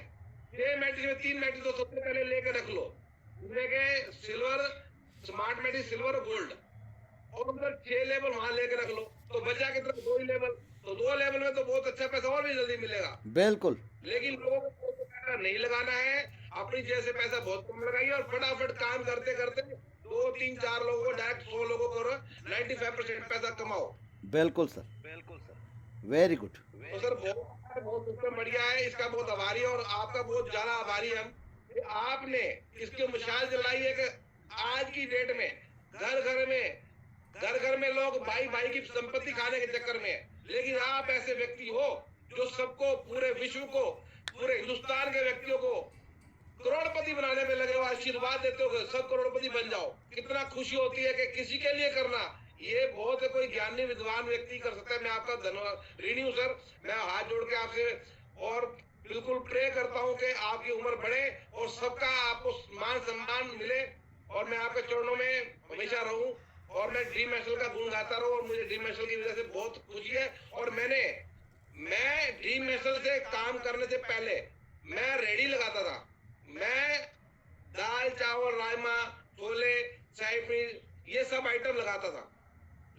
6 मैट्रिक्स में 3 मैट्रिक्स तो सबसे पहले लेकर रख लो, जिसमें सिल्वर, स्मार्ट मैट्रिक्स, सिल्वर और गोल्ड, और उधर 6 लेवल वहां लेकर रख लो, तो बचा की तरफ 2 ही लेवल। तो 2 लेवल में तो बहुत अच्छा पैसा और भी जल्दी मिलेगा। बिल्कुल, लेकिन लोगों को पैसा नहीं लगाना है, अपनी जैसे पैसा बहुत कम लगाइए और फटाफट काम करते करते 2, 3, 4 लोगों को डायरेक्ट 100 लोगों को 95% पैसा कमाओ। बिल्कुल सर, बिल्कुल सर, वेरी गुड। तो सर बहुत सिस्टम बढ़िया है, इसका बहुत आभारी है और आपका बहुत ज्यादा आभारी हम कि आपने इसकी मिसाल जलाई है कि आज की डेट में घर घर में लोग भाई की संपत्ति खाने के चक्कर में है, लेकिन आप ऐसे व्यक्ति हो जो सबको, पूरे विश्व को, पूरे हिंदुस्तान के व्यक्तियों को करोड़पति बनाने में लगे हो, आशीर्वाद देते हो सब करोड़पति बन जाओ। कितना खुशी होती है कि किसी के लिए करना, ये बहुत कोई ज्ञानी विद्वान व्यक्ति कर सकता है। मैं आपका धन्यवाद ऋणी हूँ सर। मैं हाथ जोड़ के आपसे और बिल्कुल प्रे करता हूँ कि आपकी उम्र बढ़े और सबका आपको मान सम्मान मिले और मैं आपके चरणों में हमेशा रहूं और मैं ड्रीम मैशल का गुण गाता रहूं। और मुझे ड्रीम मैशल की वजह से बहुत खुशी है। और मैं ड्रीम मैशल से काम करने से पहले मैं रेडी लगाता था, मैं दाल, चावल, राजमा, छोले, शाही पनीर, ये सब आइटम लगाता था।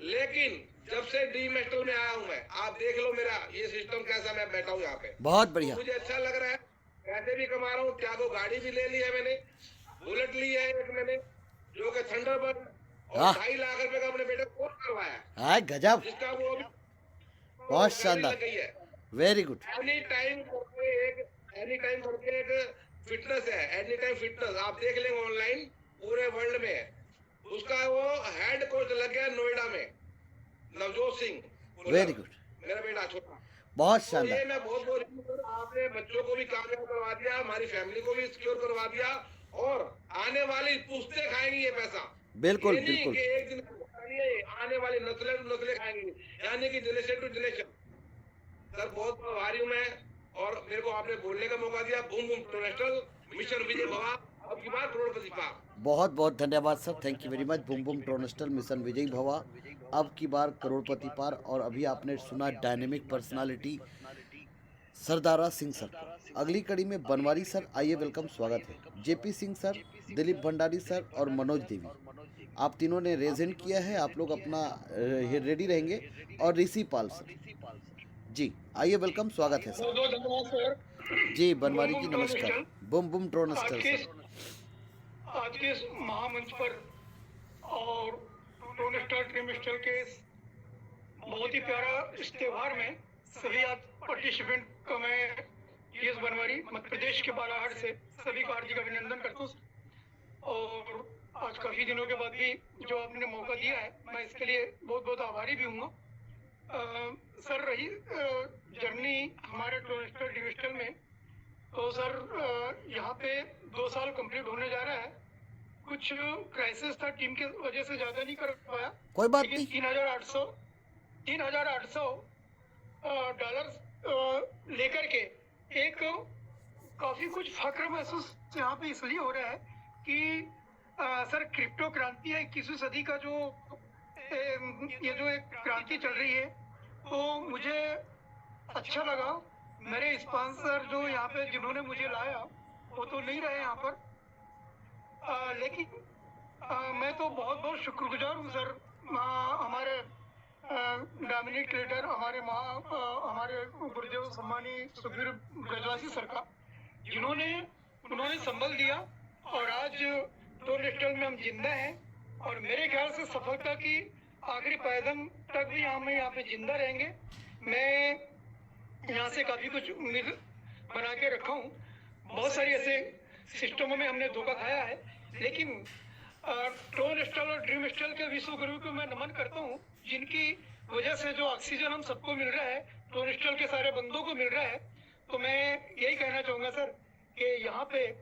लेकिन जब से ड्रीम मैशल में आया हूं मैं, आप देख लो मेरा ये सिस्टम कैसा, मैं बैठा हूँ यहाँ पे, बहुत बढ़िया, मुझे अच्छा लग रहा है। पैसे भी कमा रहा हूँ, त्यागो गाड़ी भी ले ली है मैंने, बुलेट ली है एक मैंने, जो कि थंडरबर्ड, और 2.5 लाख रुपए का अपने बेटे को कोर्स करवाया, हाँ गजब, जिसका वो बहुत शानदार, वेरी गुड। एनी टाइम करके एक फिटनेस है, एनी टाइम फिटनेस, आप देख लेंगे ऑनलाइन, पूरे वर्ल्ड में उसका वो हेड कोच लग गया नोएडा में, नवजोत सिंह, वेरी गुड, मेरा बेटा छोटा। बहुत तो शानदार। ये मैं बहुत बोल रही हूँ सर, आपने बच्चों को भी कामयाब करवा दिया, हमारी फैमिली को भी सिक्योर करवा दिया, और आने वाली पुश्तें खाएंगी ये पैसा। बिल्कुल ये नहीं बिल्कुल कि एक दिन आने वाली नस्लें टू नस्लें खाएंगी, यानी कि जनरेशन टू जनरेशन। सर बहुत आभारी हूँ मैं, और मेरे को आपने बोलने का मौका दिया। बूम बूम इंटरनेशनल मिशन विजय भवा, अब की बार करोड़पति पार। बहुत बहुत धन्यवाद sir, thank you very much. Boom boom international mission विजयी भवा, अब की बार करोड़पति पार। और अभी आपने सुना डायनेमिक पर्सनालिटी सरदारा सिंह सर को। अगली कड़ी में बनवारी सर, आइए वेलकम, स्वागत है। JP Singh sir, Dilip Bhandari sir और मनोज देवी, आप तीनों ने रेजेंट किया है, आप लोग अपना रेडी रहेंगे। और ऋषि पाल सर जी, आइए वेलकम, स्वागत है सर। बहुत धन्यवाद सर। जी बनवारी जी नमस्कार। बूम बूम ट्रोनस्टर आज के सर। आज के इस महामंच पर और ट्रोनस्टर ट्रिमिस्टर के इस बहुत ही प्यारा इस त्योहार में सभी आज पार्टिसिपेंट का मैं यस बनवारी मध्य प्रदेश के बालाघाट से सभी का हार्दिक अभिनंदन करता हूँ। और आज काफी दिनों के बाद भी जो आपने मौका दिया है, मैं इसके लिए बहुत बहुत आभारी भी हूँ। सर रही जर्नी हमारे ट्रोनस्टर डिविजन में, तो सर यहाँ पे 2 साल कंप्लीट होने जा रहा है। कुछ क्राइसिस था, टीम के वजह से ज्यादा नहीं कर पाया, कोई बात लेकिन नहीं। 3,800 डॉलर लेकर के एक काफी कुछ फख्र महसूस यहाँ पे इसलिए हो रहा है कि सर क्रिप्टो क्रांति है 21वीं सदी का जो ये जो एक क्रांति चल रही है, तो मुझे अच्छा लगा। मेरे स्पॉन्सर जो यहाँ पे जिन्होंने मुझे लाया वो तो नहीं रहे यहाँ पर, लेकिन मैं तो बहुत बहुत शुक्रगुजार हूँ सर हमारे डोमिनिक लीडर, हमारे गुरुदेव सम्मानी सुखबीर ब्रजवासी सर का, उन्होंने संभल दिया और आज ट्रोनस्टर में हम जिंदा हैं। और मेरे ख्याल से सफलता की आखिरी पैदम तक भी हम यहाँ पे जिंदा रहेंगे। मैं यहाँ से काफी कुछ उम्मीद बना के रखा हूँ। बहुत सारी ऐसे सिस्टमों में हमने धोखा खाया है, लेकिन ट्रोनस्टर और ड्रीमस्टर के विश्व गुरु को मैं नमन करता हूँ, जिनकी वजह से जो ऑक्सीजन हम सबको मिल रहा है, ट्रोनस्टर के सारे बंदों को मिल रहा है। तो मैं यही कहना चाहूंगा सर कि यहाँ पे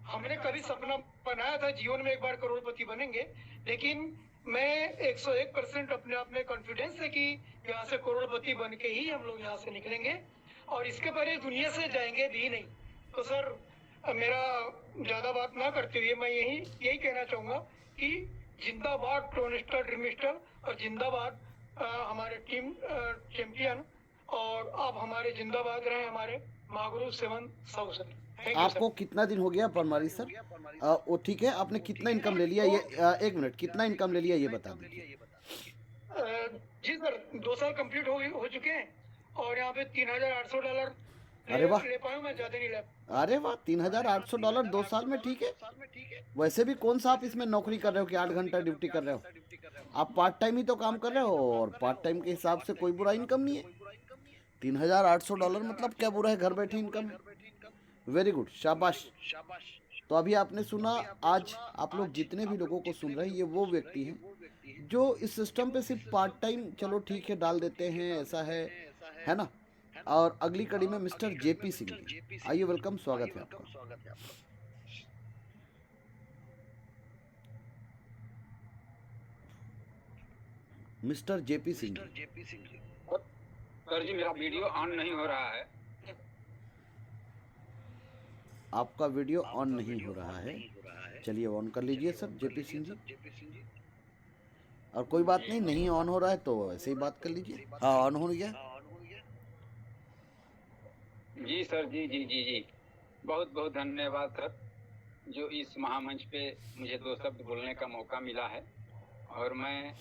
हमने कभी सपना बनाया था जीवन में एक बार करोड़पति बनेंगे, लेकिन मैं 101% अपने आप में कॉन्फिडेंस है कि यहाँ से करोड़पति बन के ही हम लोग यहाँ से निकलेंगे और इसके पहले दुनिया से जाएंगे भी नहीं। तो सर मेरा ज्यादा बात ना करते हुए मैं यही कहना चाहूंगा कि जिंदाबाद ट्रोनस्टर ड्रीमस्टर और जिंदाबाद हमारे टीम चैंपियन, और आप हमारे जिंदाबाद रहे हमारे महागुरु सेवन साहु सर। आपको कितना दिन हो गया बनवारी सर? वो ठीक है, आपने कितना इनकम ले लिया ये एक मिनट, कितना इनकम ले लिया ये बता दीजिए। जी सर 2 साल कंप्लीट हो चुके हैं और यहाँ पे 3,800 डॉलर अरे वाह, ले पाया मैं, ज्यादा नहीं ले। अरे वाह, 3,800 डॉलर 2 साल में, ठीक है। वैसे भी कौन सा आप इसमें नौकरी कर रहे हो कि 8 घंटा ड्यूटी कर रहे हो? आप पार्ट टाइम ही तो काम कर रहे हो और पार्ट टाइम के हिसाब से कोई बुरा इनकम नहीं है। 3,800 डॉलर मतलब क्या बुरा है, घर बैठे इनकम। वेरी गुड, शाबाश। तो अभी आपने सुना, आज आप लोग जितने भी लोगों को सुन रहे हैं, ये वो व्यक्ति हैं जो इस सिस्टम पे सिर्फ पार्ट टाइम चलो ठीक है डाल देते हैं, ऐसा है ना। और अगली कड़ी में मिस्टर जेपी सिंह, आइए वेलकम, स्वागत है आपका। Mister JP Singh. सर जी मेरा वीडियो ऑन नहीं हो रहा है। आपका वीडियो ऑन नहीं हो रहा है, चलिए ऑन कर लीजिए सर जेपी सिंह जी। और कोई बात नहीं ऑन हो रहा है तो ऐसे ही बात कर लीजिए। हाँ ऑन हो गया जी सर, जी बहुत बहुत धन्यवाद सर, जो इस महामंच पे मुझे 2 शब्द बोलने का मौका मिला है। और मैं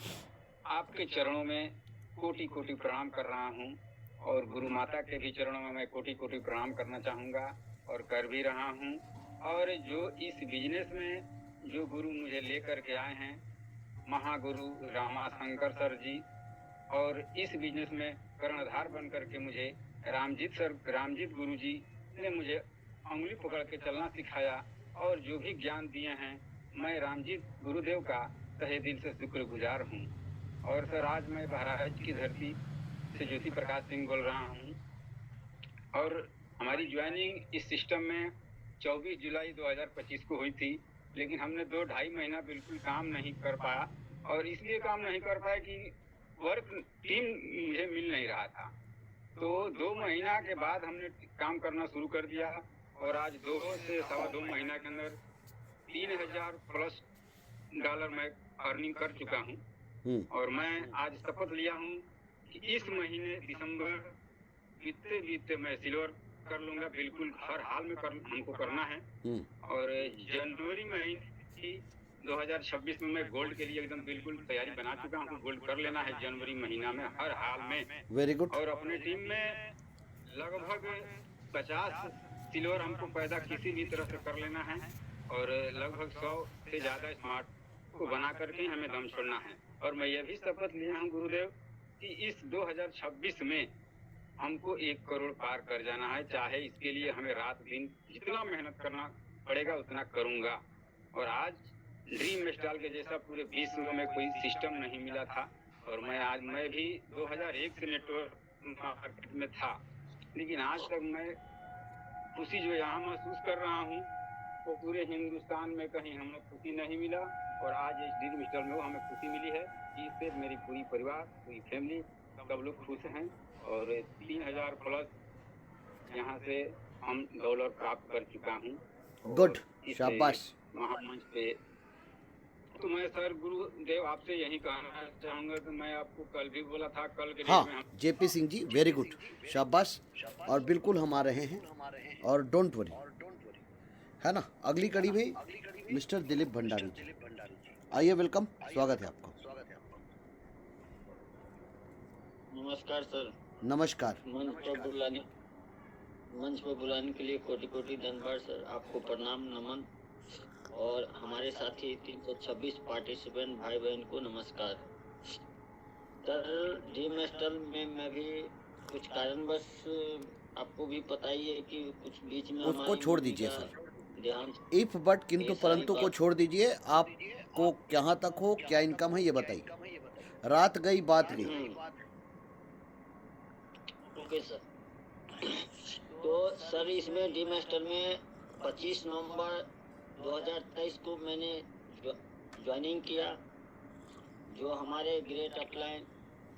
आपके चरणों में कोटि कोटि प्रणाम कर रहा हूँ, और गुरु माता के भी चरणों में मैं कोटि कोटि प्रणाम करना चाहूँगा और कर भी रहा हूँ। और जो इस बिजनेस में जो गुरु मुझे लेकर के आए हैं, महागुरु रामाशंकर सर जी, और इस बिजनेस में कर्णधार बन करके मुझे रामजीत गुरु जी ने मुझे उंगली पकड़ के चलना सिखाया, और जो भी ज्ञान दिए हैं मैं रामजीत गुरुदेव का तहे दिल से शुक्रगुजार हूँ। और सर आज मैं बहराइच की धरती से ज्योति प्रकाश सिंह बोल रहा हूँ। और हमारी ज्वाइनिंग इस सिस्टम में 24 जुलाई 2025 को हुई थी, लेकिन हमने 2-2.5 महीना बिल्कुल काम नहीं कर पाया। और इसलिए काम नहीं कर पाया कि वर्क टीम मुझे मिल नहीं रहा था। तो 2 महीना के बाद हमने काम करना शुरू कर दिया और आज 2 से सवा 2 महीना के अंदर $3,000+ मैं अर्निंग कर चुका हूँ। और मैं आज शपथ लिया हूँ कि इस महीने दिसंबर बीतते मैं सिल्वर कर लूंगा, बिल्कुल हर हाल में हमको करना है। और जनवरी महीने 2026 में मैं गोल्ड के लिए एकदम बिल्कुल तैयारी बना चुका हूँ। गोल्ड कर लेना है जनवरी महीना में हर हाल में। Very good. और अपने टीम में लगभग 50 सिल्वर हमको पैदा किसी भी तरह से कर लेना है और लगभग 100 से ज्यादा स्मार्ट को बना करके हमें दम छोड़ना है। और मैं ये भी शपथ लिया हूँ गुरुदेव कि इस 2026 में हमको 1 करोड़ पार कर जाना है, चाहे इसके लिए हमें रात दिन जितना मेहनत करना पड़ेगा उतना करूंगा। और आज ड्रीम स्टाइल के जैसा पूरे विश्व में कोई सिस्टम नहीं मिला था। और मैं भी 2001 से नेटवर्क मार्केट में था, लेकिन आज तक मैं खुशी जो यहाँ महसूस कर रहा हूँ वो पूरे हिंदुस्तान में कहीं हमें खुशी नहीं मिला। और आज इस ड्रीम स्टाइल में वो हमें खुशी मिली है। इससे मेरी पूरी परिवार, पूरी फैमिली, सब लोग खुश हैं। और 3,000+ यहाँ से हम डॉलर प्राप्त कर चुका हूँ। गुड, शाबाश। महामंच पे तो मैं सर गुरुदेव आपसे यही कहना चाहूंगा कि मैं आपको कल भी बोला था, कल के हाँ, डेट में हम JP Singh ji, very good, शाबाश। और बिल्कुल हम आ रहे हैं और डोंट वरी, है ना। अगली कड़ी में मिस्टर दिलीप भंडारी जी, आइए, वेलकम, स्वागत है आपका। नमस्कार सर। नमस्कार। मंच पर बुलाने के लिए कोटि कोटि धन्यवाद सर, आपको प्रणाम, नमन। और हमारे साथी 326 पार्टिसिपेंट भाई बहन को नमस्कार। सर ड्रीम स्टाइल में मैं भी कुछ कारणवश, आपको भी पता ही है कि कुछ बीच में उसको छोड़ दीजिए सर, ध्यान इफ बट किंतु परंतु को छोड़ दीजिए। आपको कहाँ तक हो, क्या इनकम है ये बताइए। रात गई बात गई। Okay sir. तो सर इसमें ड्रीम स्टाइल में 25 नवंबर 2023 को मैंने ज्वाइनिंग किया, जो हमारे great upline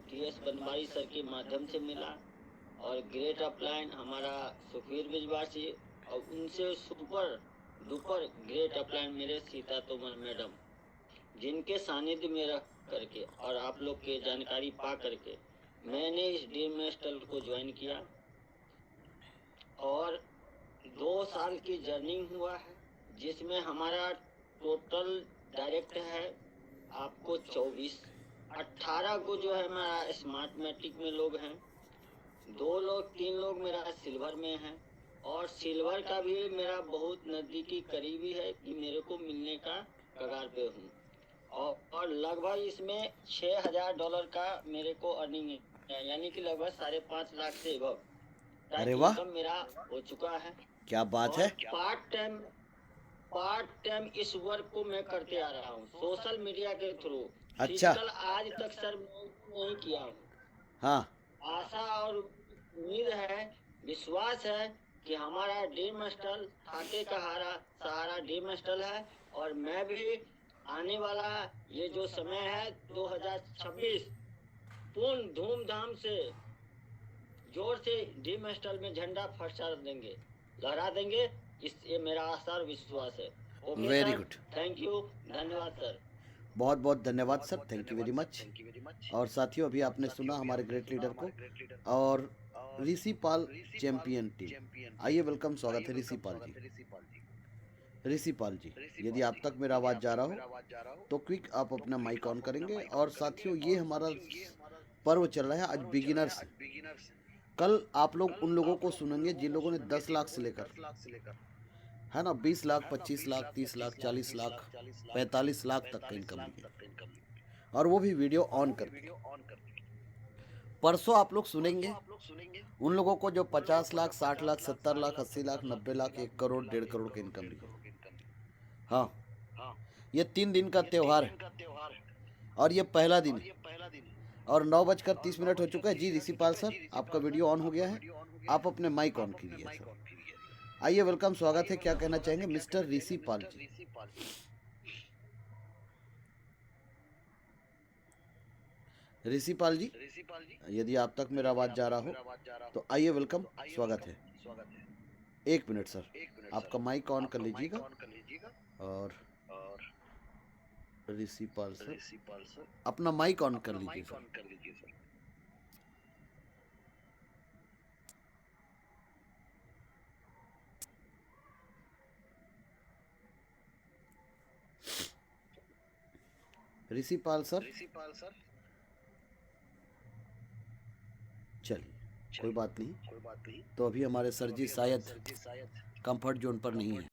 TS Banwari sir के माध्यम से मिला। और ग्रेट अपलाइन हमारा सुखवीर बिजवासी और उनसे सुपर डुपर ग्रेट अपलाइन मेरे सीता तोमर मैडम, जिनके सानिध्य में रह करके और आप लोग के जानकारी पा करके मैंने इस ड्रीम स्टाइल को ज्वाइन किया। और 2 साल की जर्नी हुआ है, जिसमें हमारा टोटल डायरेक्ट है आपको 24, 18 को जो है हमारा स्मार्ट मैट्रिक में लोग हैं, 3 लोग मेरा सिल्वर में हैं। और सिल्वर का भी मेरा बहुत नजदीकी करीबी है कि मेरे को मिलने का कगार पे हूँ। और लगभग इसमें $6,000 का मेरे को अर्निंग है, यानी कि लगभग 5.5 लाख से एबव अरे वाह, मेरा हो चुका है। क्या बात है। पार्ट टाइम इस वर्क को मैं करते आ रहा हूँ सोशल मीडिया के थ्रू। अच्छा। फिजिकल आज तक सर नहीं किया हूँ। हाँ, आशा और उम्मीद है, विश्वास है कि हमारा ड्रीम स्टाइल थाके का सहारा ड्रीम स्टाइल है। और मैं भी आने वाला ये जो समय है 2026 पूर्ण धूमधाम से जोर से ड्रीम स्टाइल में झंडा लहरा देंगे। ये मेरा आशा और विश्वास है। वेरी गुड, थैंक यू, धन्यवाद सर। बहुत बहुत धन्यवाद sir, thank you very much. और साथियों, अभी आपने सुना हमारे ग्रेट लीडर को और ऋषि पाल चैंपियन टीम। आइए, वेलकम, स्वागत है ऋषि पाल जी। ऋषि पाल जी, यदि आप तक मेरा आवाज़ जा रहा हो तो क्विक आप अपना माइक ऑन करेंगे। और साथियों, ये हमारा पर्व चल रहा है आज बिगिनर्स। कल आप लोग उन लोगों को सुनेंगे जिन लोगों ने 10 लाख से लेकर, है ना, 20 लाख, 25 लाख, 30 लाख, 40 लाख, 45 लाख तक का इनकम है, और वो भी वीडियो ऑन करके। परसों आप लोग सुनेंगे उन लोगों को जो 50 लाख, 60 लाख, 70 लाख, 80 लाख, 90 लाख, 1 करोड़, 1.5 करोड़ की इनकम ली। हाँ, ये 3 दिन का त्यौहार है और ये पहला दिन है। और 9:30 हो चुका है जी। ऋषिपाल सर, आपका वीडियो ऑन हो गया है, आप अपने माइक ऑन कीजिए सर। आइए, वेलकम, स्वागत है। क्या कहना चाहेंगे मिस्टर ऋषिपाल जी? ऋषिपाल जी, यदि आप तक मेरा आवाज जा रहा हो तो आइए, वेलकम, स्वागत है। 1 मिनट सर, आपका माइक ऑन कर लीजिएगा। और ऋषिपाल सर, अपना माइक ऑन कर लीजिए सर। ऋषिपाल सर, चलिए, कोई बात नहीं। तो अभी हमारे सर जी शायद कंफर्ट जोन पर नहीं है।